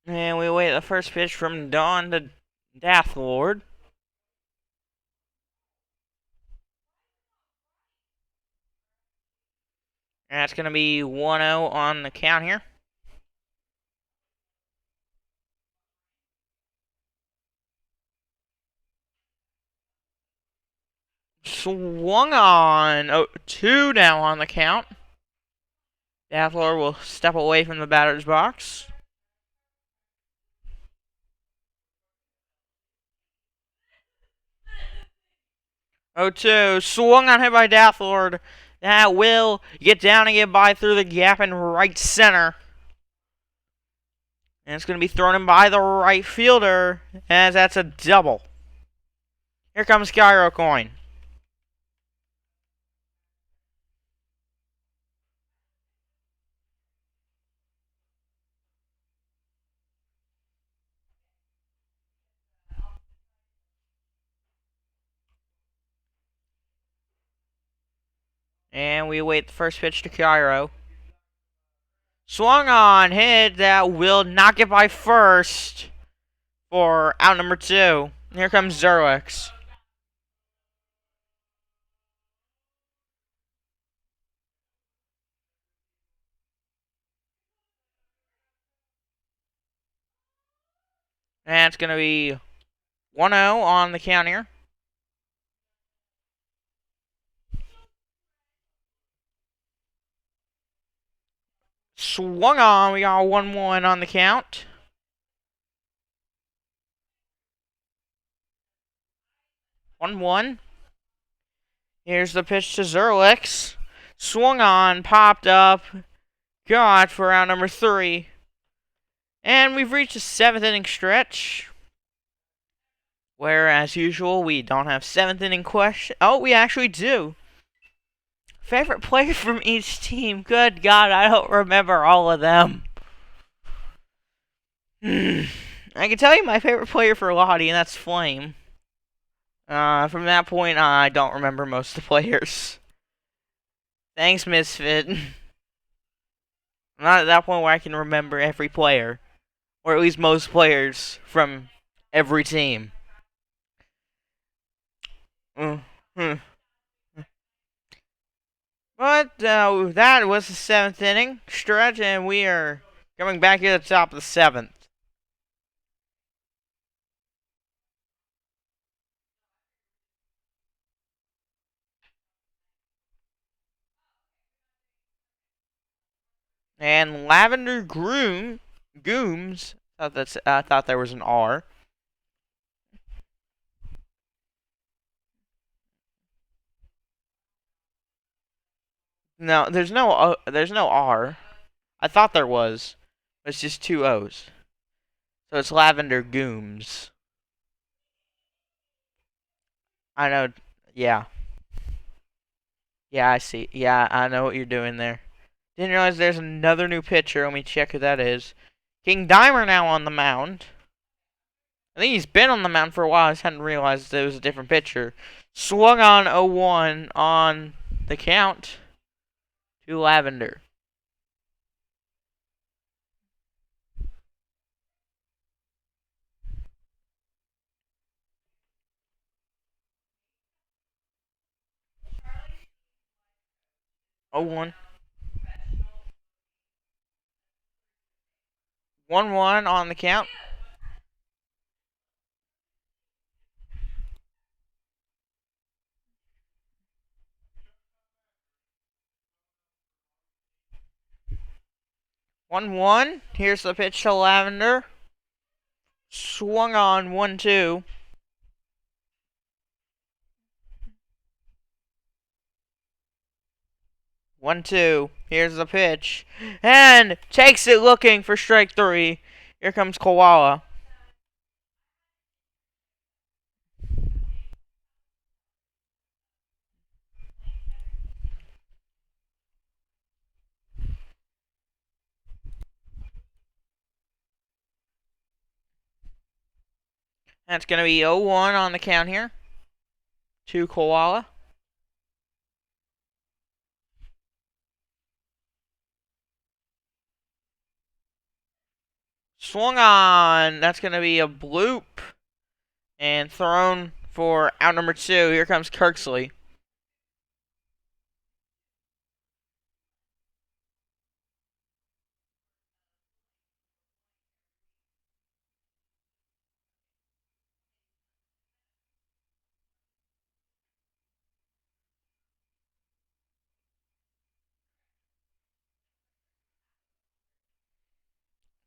A: And we wait the first pitch from Dawn to Death Lord. And that's going to be 1-0 on the count here. Swung on. Oh, 2 now on the count. Death Lord will step away from the batter's box. 0-2. Swung on, hit by Death Lord. That will get down and get by through the gap in right center. And it's going to be thrown in by the right fielder, as that's a double. Here comes Gyro Coin. And we await the first pitch to Gyro. Swung on, hit, that will knock it by first for out number 2. Here comes Zerwix. And it's going to be 1-0 on the count here. Swung on, we got 1-1 on the count. One. Here's the pitch to Zerwix. Swung on, popped up, got for round number 3. And we've reached the 7th inning stretch, where, as usual, we don't have 7th inning question. Oh, we actually do. Favorite player from each team. Good God, I don't remember all of them. I can tell you my favorite player for Lotte, and that's Flame. From that point, I don't remember most of the players. Thanks, Misfit. I'm not at that point where I can remember every player. Or at least most players from every team. But that was the 7th inning stretch, and we are coming back to the top of the 7th. And Lavender Gooms. I thought there was an R. No, there's no R. I thought there was. It's just 2 O's. So it's Lavender Gooms. I know. Yeah. Yeah, I see. Yeah, I know what you're doing there. Didn't realize there's another new pitcher. Let me check who that is. King Dimer now on the mound. think he's been on the mound for a while. I just hadn't realized it was a different pitcher. Swung on 0-1 on the count to Lavender. Oh, 1. 1-1 on the count. One. Here's the pitch to Lavender. Swung on 1-2. 1-2. Here's the pitch. And takes it looking for strike 3. Here comes Koala. That's going to be 0-1 on the count here to Koala. Swung on. That's going to be a bloop. And thrown for out number 2. Here comes Kirksley.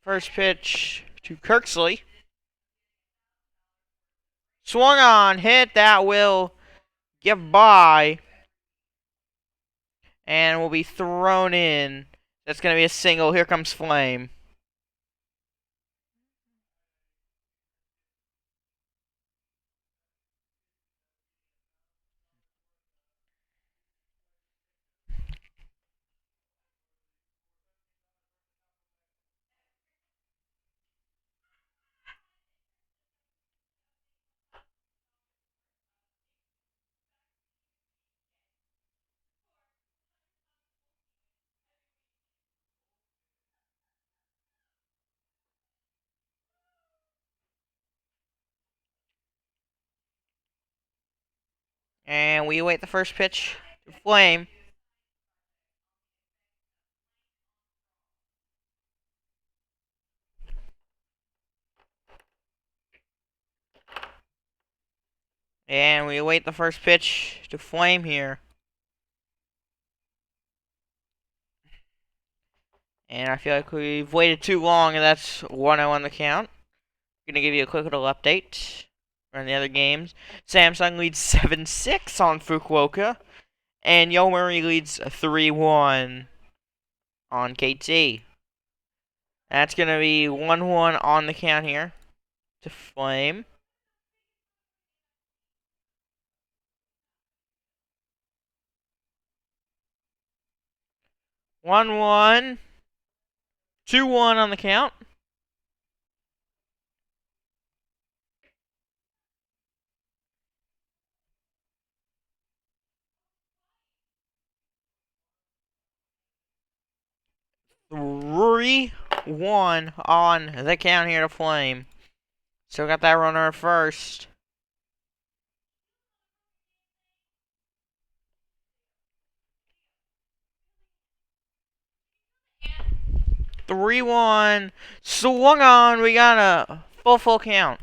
A: First pitch to Kirksley. Swung on, hit, that will get by. And will be thrown in. That's going to be a single. Here comes Flame. And we await the first pitch to Flame. And we await the first pitch to Flame here. And I feel like we've waited too long, and that's 1-0 on the count. I'm going to give you a quick little update on the other games. Samsung leads 7-6 on Fukuoka. And Yomiuri leads 3-1 on KT. That's going to be 1-1 on the count here to Flame. One, 2-1 on the count. Three, 1 on the count here to Flame. Still got that runner at first. Three, 1. Swung on. We got a full count.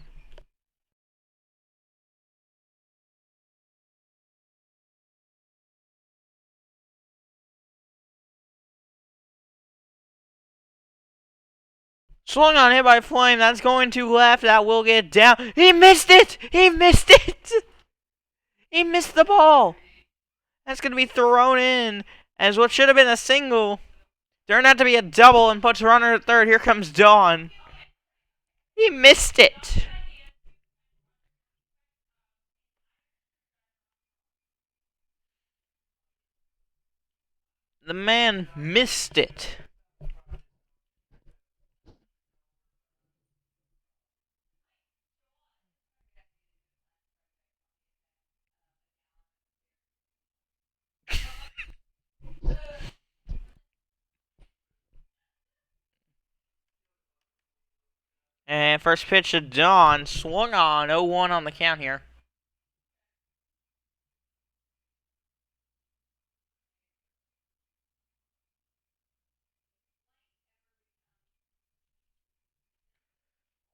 A: Swung on, hit by Flame. That's going to left. That will get down. He missed it! He missed it! He missed the ball. That's going to be thrown in as what should have been a single. Turned out to be a double and puts runner at third. Here comes Dawn. He missed it. The man missed it. And first pitch to Dawn. Swung on. 0-1 on the count here.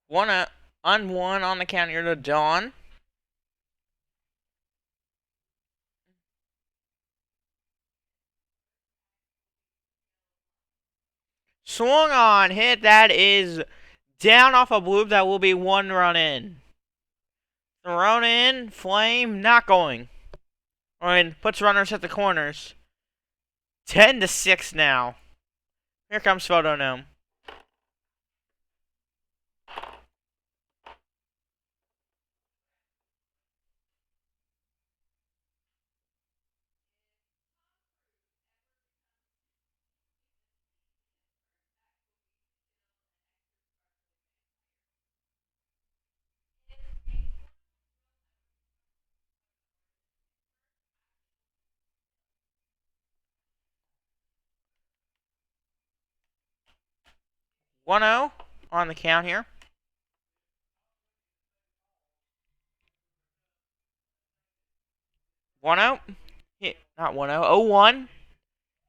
A: One on one on the count here to Dawn. Swung on. Hit. That is down off a bloop. That will be 1 run in. Thrown in. Flame. Not going. And puts runners at the corners. 10-6 now. Here comes Photo Gnome. One 0 on the count here. One 0. Not 1-0. 0-1.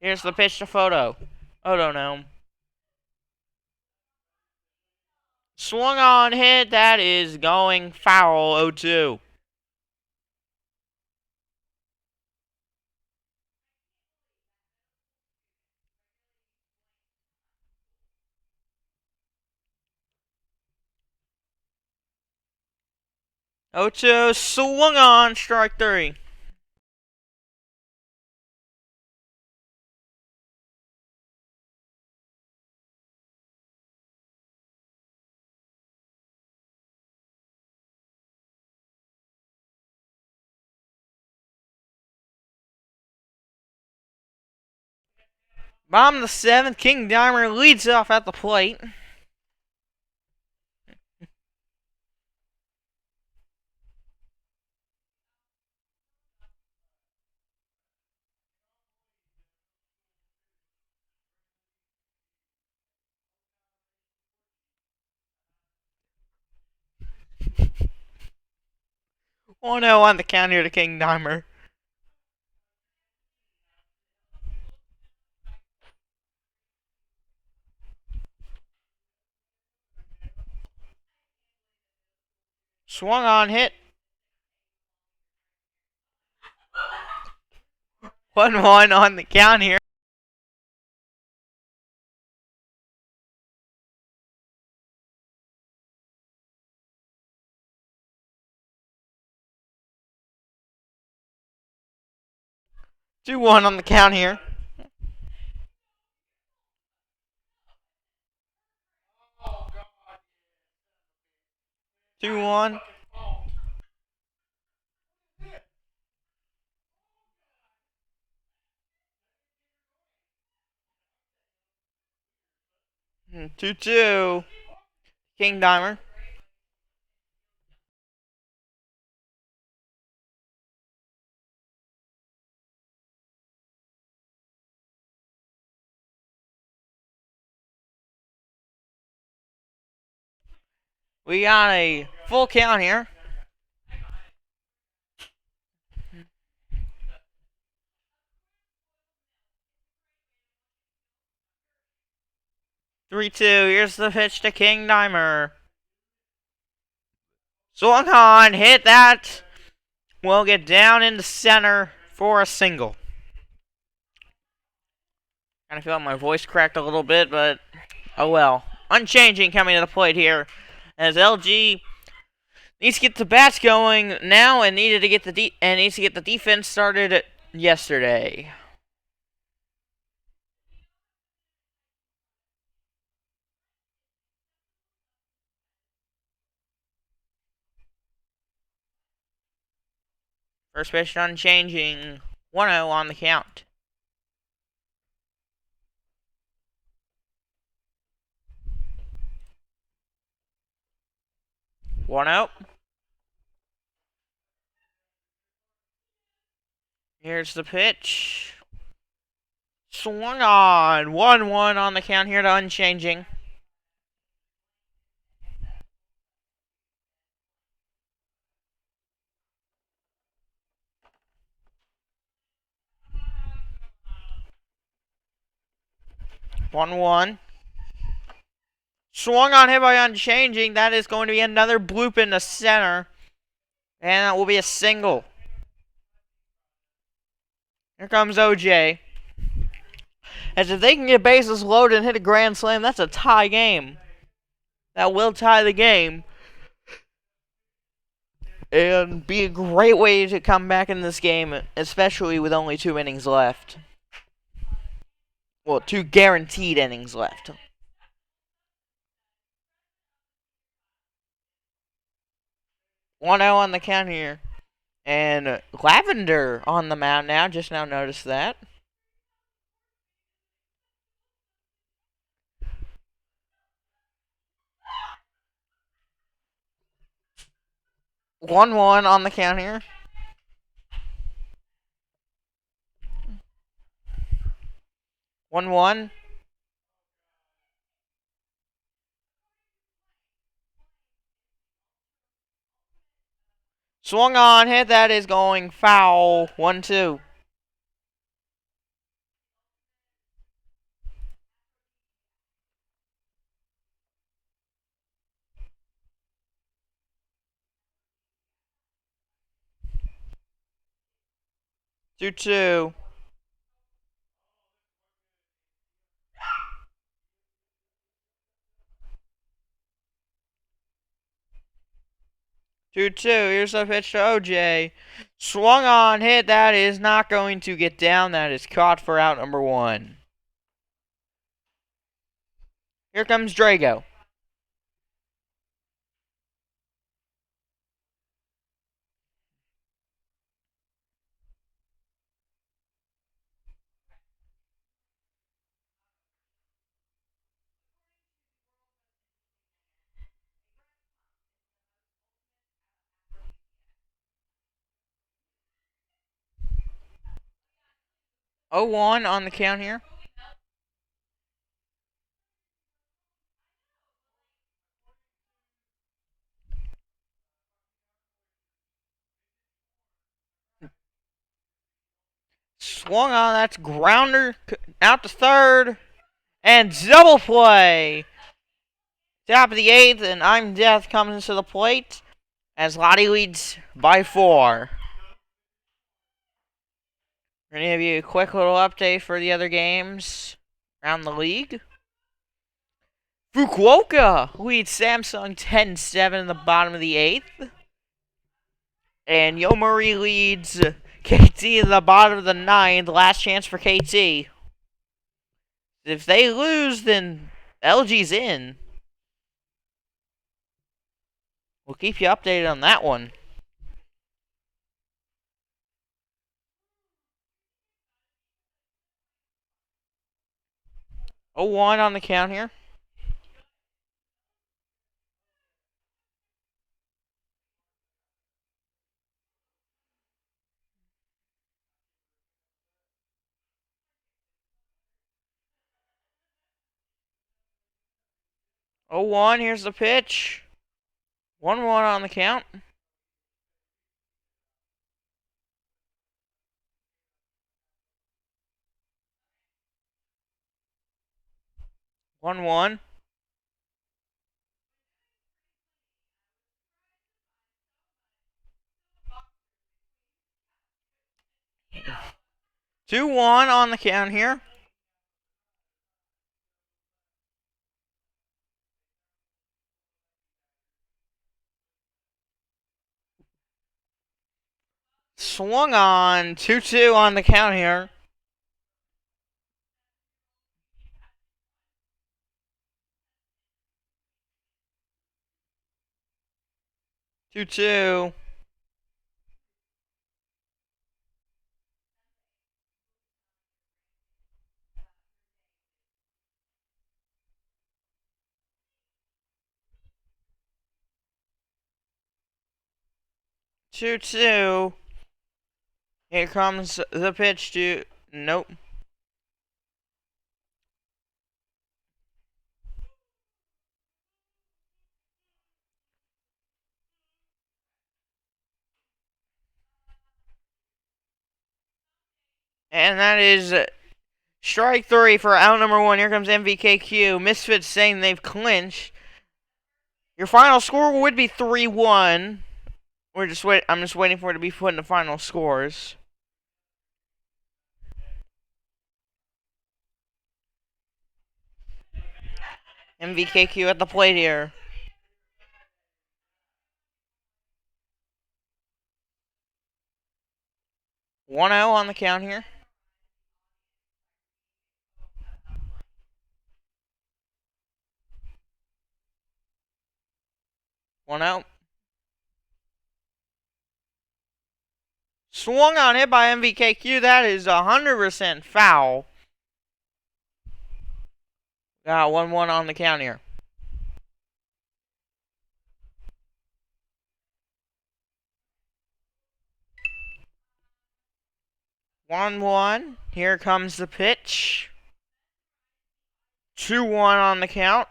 A: Here's the pitch to Photo. Photo Gnome. Swung on, hit. That is going foul. 0-2. Ocho swung on, strike 3. Bottom of the 7th, King Dimer leads off at the plate. One 0 on the count here to King Dimer. Swung on, hit. 1-1 on the count here. Two 1 on the count here. Two 1. Two 2. King Dimer. We got a full count here. 3-2. Here's the pitch to King Dimer. Swung on, hit that. Will get down into center for a single. Kind of feel like my voice cracked a little bit, but oh well. Unchanging coming to the plate here, as LG needs to get the bats going now and needs to get the defense started yesterday. First pitch unchanging. 1-0 on the count. One out. Here's the pitch. Swung on. 1-1 on the count here to unchanging. 1-1. Swung on, hit by unchanging. That is going to be another bloop in the center. And that will be a single. Here comes OJ. As if they can get bases loaded and hit a grand slam, that's a tie game. That will tie the game. And be a great way to come back in this game, especially with only 2 innings left. Well, 2 guaranteed innings left. 1-0 on the count here. And Lavender on the mound now. Just now noticed that. One on the count here. 1-1. Swung on, hit, that is going foul. 1-2. Two two. 2-2. Here's the pitch to OJ. Swung on, hit. That is not going to get down. That is caught for out number 1. Here comes Drago. Oh, 1 on the count here. Swung on, that's grounder out to third. And double play. Top of the 8th, and I'm Death comes to the plate as Lotte leads by 4. We're going to give you a quick little update for the other games around the league. Fukuoka leads Samsung 10-7 in the bottom of the 8th. And Yomiuri leads KT in the bottom of the 9th. Last chance for KT. If they lose, then LG's in. We'll keep you updated on that one. Oh, 1 on the count here. Oh, 1, here's the pitch. 1-1 on the count. One one. 2-1 on the count here. Swung on. 2-2 on the count here. Two two. 2-2. Here comes the pitch to. Nope. And that is Strike three for out number one. Here comes MVKQ. Misfits saying they've clinched. Your final score would be 3-1. I'm just waiting for it to be put in the final scores. MVKQ at the plate here. 1-0 on the count here. 1-0. Swung on, hit by MVKQ. That is 100% foul. Got 1-1 on the count here. 1-1. Here comes the pitch. 2-1 on the count.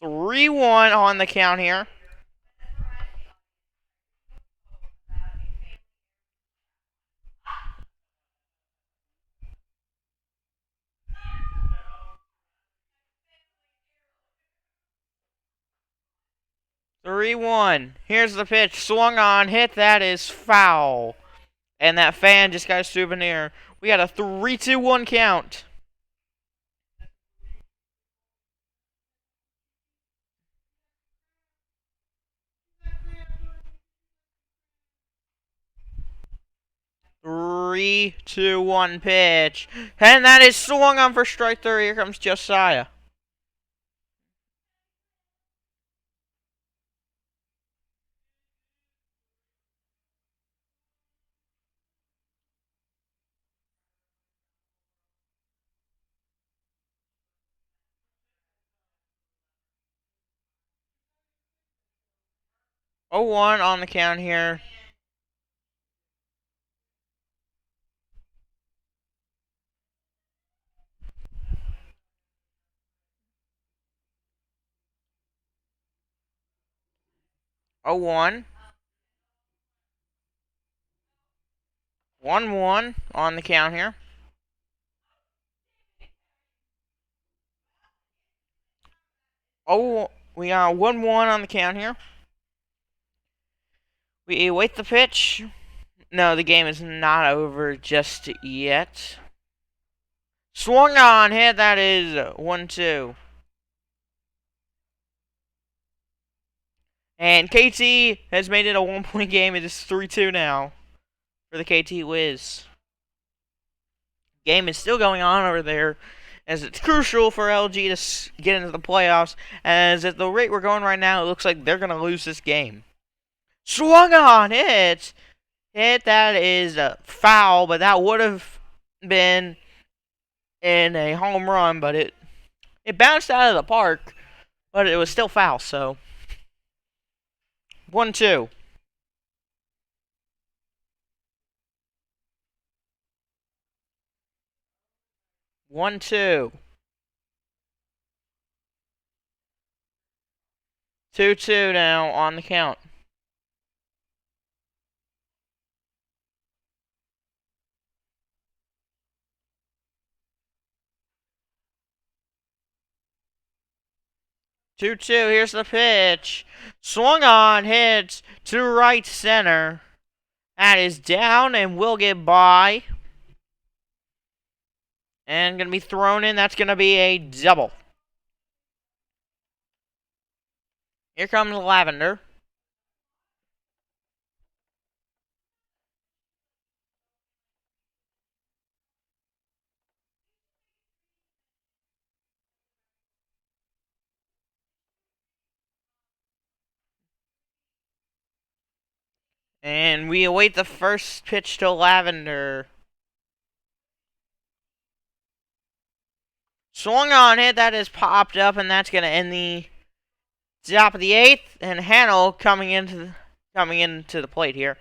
A: 3-1 on the count here. Here's the pitch. Swung on, hit. That is foul. And that fan just got a souvenir. We got a 3-2-1 count. Three, two, one pitch. And that is swung on for strike three. Here comes Josiah. Oh, 1 on the count here. Oh, 1. 1-1 on the count here. Oh, we got 1-1 on the count here. We await the pitch. No, the game is not over just yet. Swung on, hit. That is 1-2. And KT has made it a 1-point game. It is 3-2 now for the KT Wiz. Game is still going on over there, as it's crucial for LG to get into the playoffs, as at the rate we're going right now, it looks like they're going to lose this game. Swung on, hit. That is a foul, but that would have been in a home run, but it bounced out of the park, but it was still foul, so 1-2. 1-2. 2-2 now on the count. Here's the pitch. Swung on, hits to right center. That is down and will get by. And going to be thrown in. That's going to be a double. Here comes Lavender. And we await the first pitch to Lavender. Swung on, hit. That is popped up, and that's going to end the top of the 8th. And Hannell coming into the plate here.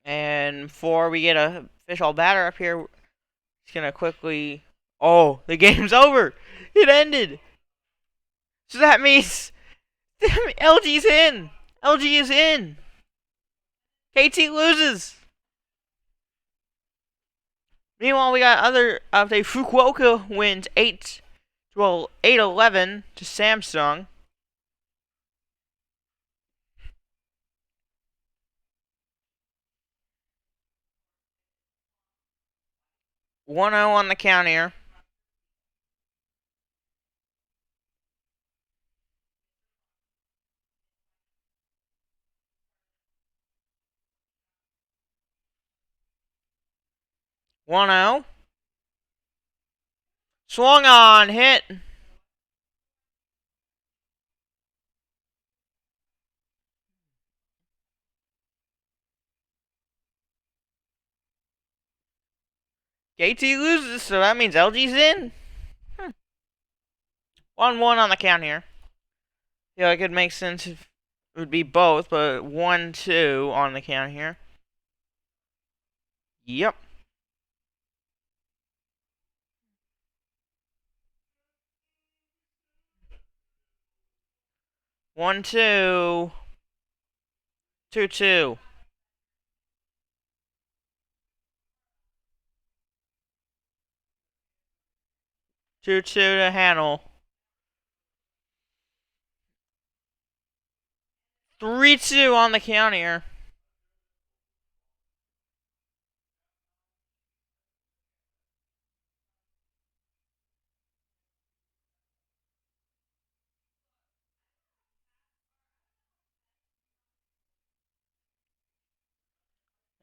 A: And before we get a official batter up here, just gonna quickly. Oh, the game's over. It ended. So that means LG's in. LG is in. KT loses. Meanwhile, we got other update. Fukuoka wins 8-11 to Samsung. 1-0 on the count here. One 0. Swung on, hit. KT loses, so that means LG's in. 1-1 on the count here. Yeah, it could make sense if it would be both, but 1-2 on the count here. Yep. One, two. 2-2. 2-2 to handle. 3-2 on the count here.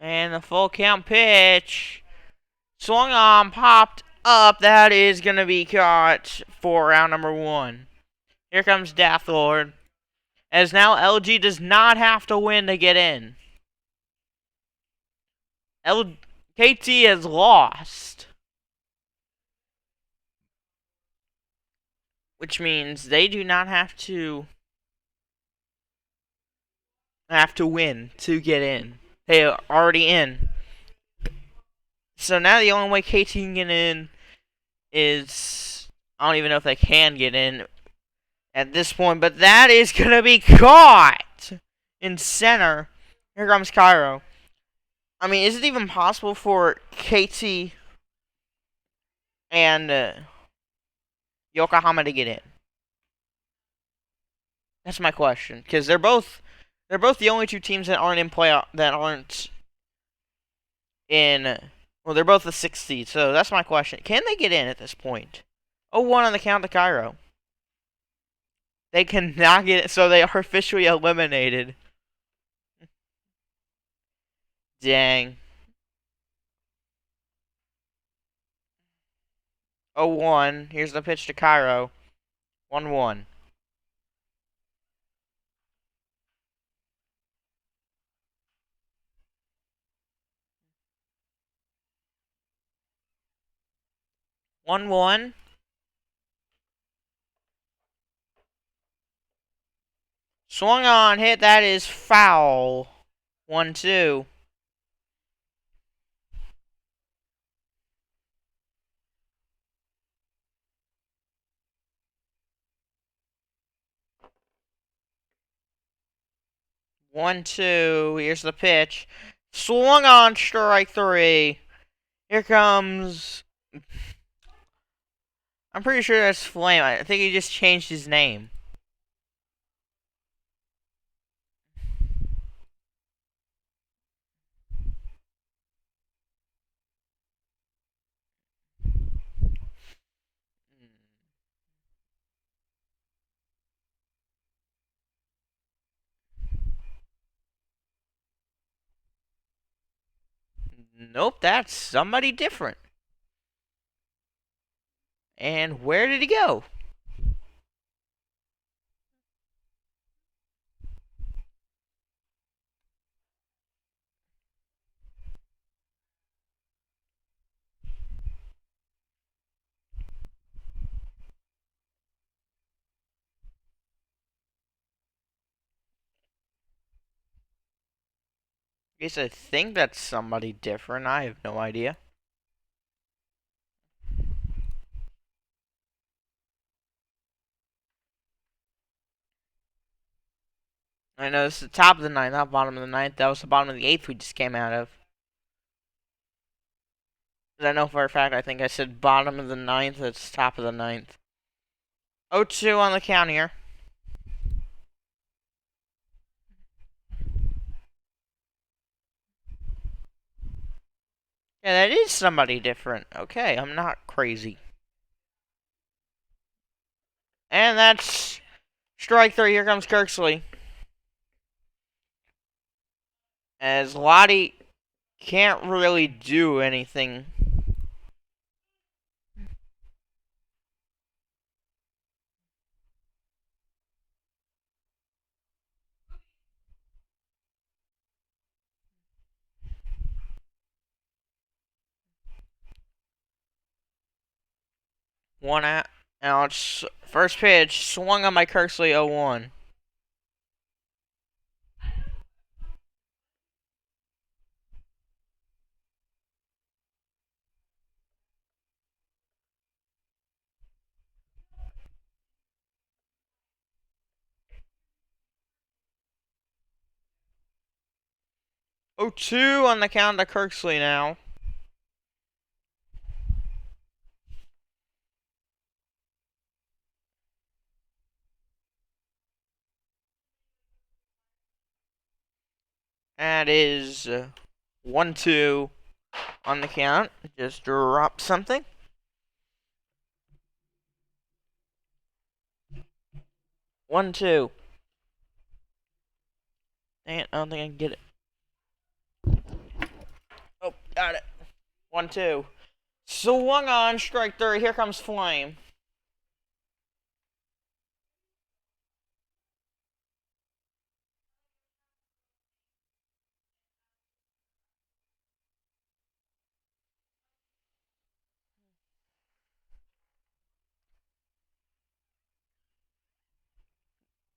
A: And the full count pitch. Swung on, popped up. That is going to be caught for round number 1. Here comes Death Lord. As now LG does not have to win to get in. KT has lost. Which means they do not have to win to get in. They are already in. So now the only way KT can get in is, I don't even know if they can get in at this point, but that is going to be caught in center. Here comes Cairo. I mean, is it even possible for KT and Yokohama to get in? That's my question, because they're both the only two teams that aren't in playoff, that aren't in. Well, they're both the 6th seed, so that's my question. Can they get in at this point? 0-1 on the count to Cairo. They cannot get it, so they are officially eliminated. Dang. 0-1. Here's the pitch to Cairo. 1-1. One one. Swung on, hit. That is foul. 1-2. 1-2. Here's the pitch. Swung on, strike 3. Here comes. I'm pretty sure that's Flame. I think he just changed his name. Nope, that's somebody different. And where did he go? Guess I think that's somebody different. I have no idea. I know this is the top of the ninth, not bottom of the ninth. That was the bottom of the eighth we just came out of. I know for a fact, I think I said bottom of the ninth, that's top of the ninth. 0-2 on the count here. Yeah, that is somebody different. Okay, I'm not crazy. And that's strike three. Here comes Kirksley. As Lotte can't really do anything. One out. Now it's first pitch. Swung on by Kirksley 0-1. Oh, 2 on the count to Kirksley now. That is 1-2 on the count. Just drop something. 1-2. Dang it, I don't think I can get it. Oh, got it. 1-2. Swung on, strike three. Here comes Flame.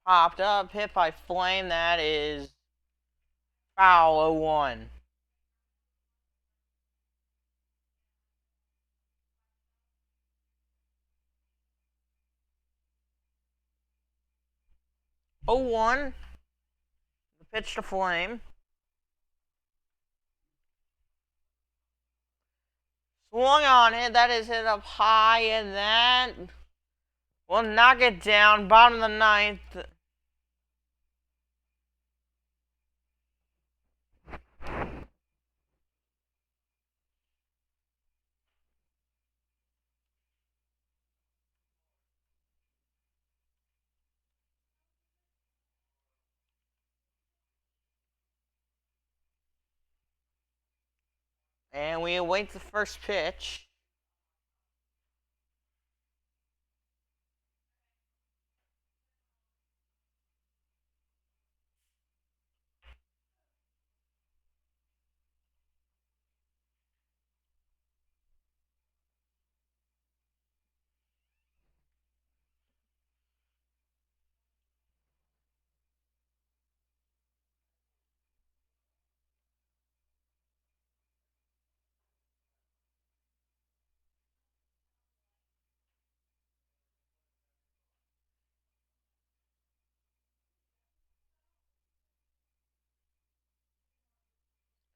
A: Popped up, hit by Flame. That is foul 0-1. Oh, 1. The pitch to Flame. Swung on it. That is hit up high, and that will knock it down. Bottom of the ninth. And we await the first pitch.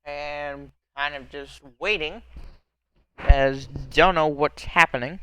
A: And kind of just waiting, as don't know what's happening.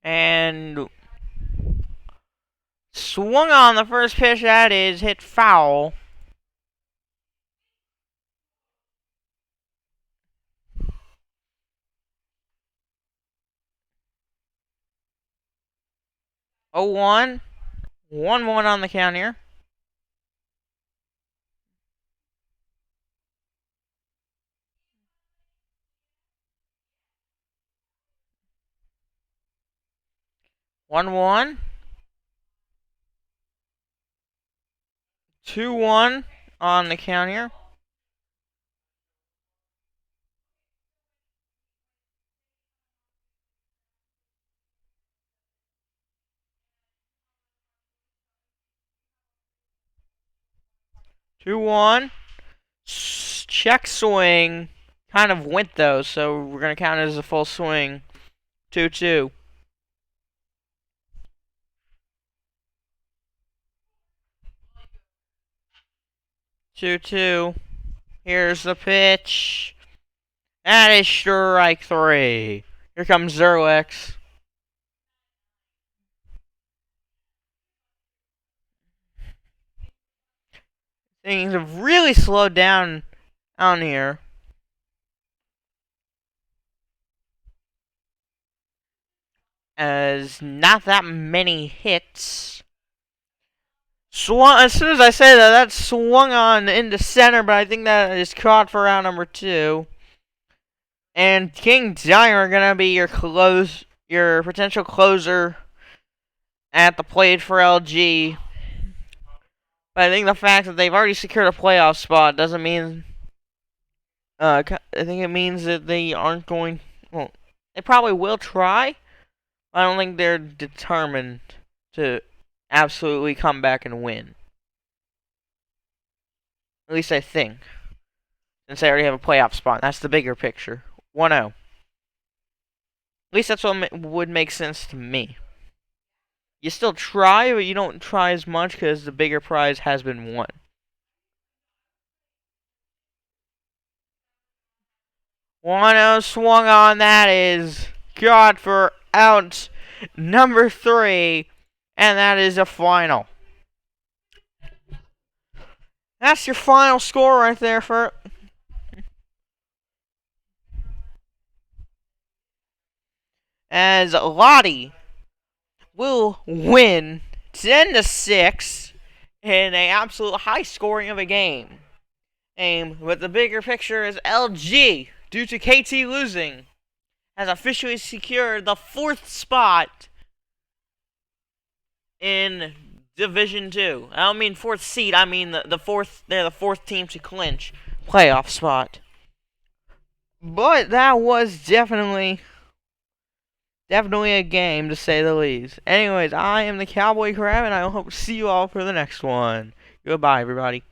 A: And swung on the first pitch. That is hit foul. 0-1. 1-1 on the count here. One one. 2-1 on the count here. Two one. Check swing. Kind of went though, so we're gonna count it as a full swing. 2-2. 2-2. Here's the pitch. That is strike 3. Here comes Zerlex. Things have really slowed down here. As not that many hits. Swung, as soon as I say that, that swung on into center, but I think that is caught for round number 2. And King Dyer are gonna be your potential closer at the plate for LG. But I think the fact that they've already secured a playoff spot doesn't mean. I think it means that they aren't going. Well, they probably will try. I don't think they're determined to absolutely come back and win. At least I think. Since they already have a playoff spot. That's the bigger picture. 1-0. At least that's what would make sense to me. You still try, but you don't try as much because the bigger prize has been won. 1-0 swung on. That is God for out number 3. And that is a final. That's your final score right there for. As Lotte will win 10-6 in an absolute high scoring of a game. But the bigger picture is LG, due to KT losing, has officially secured the 4th spot in Division 2. I don't mean 4th seed, I mean the 4th. They're the 4th team to clinch playoff spot. But that was definitely a game, to say the least. Anyways, I am the Cowboy Crab, and I hope to see you all for the next one. Goodbye, everybody.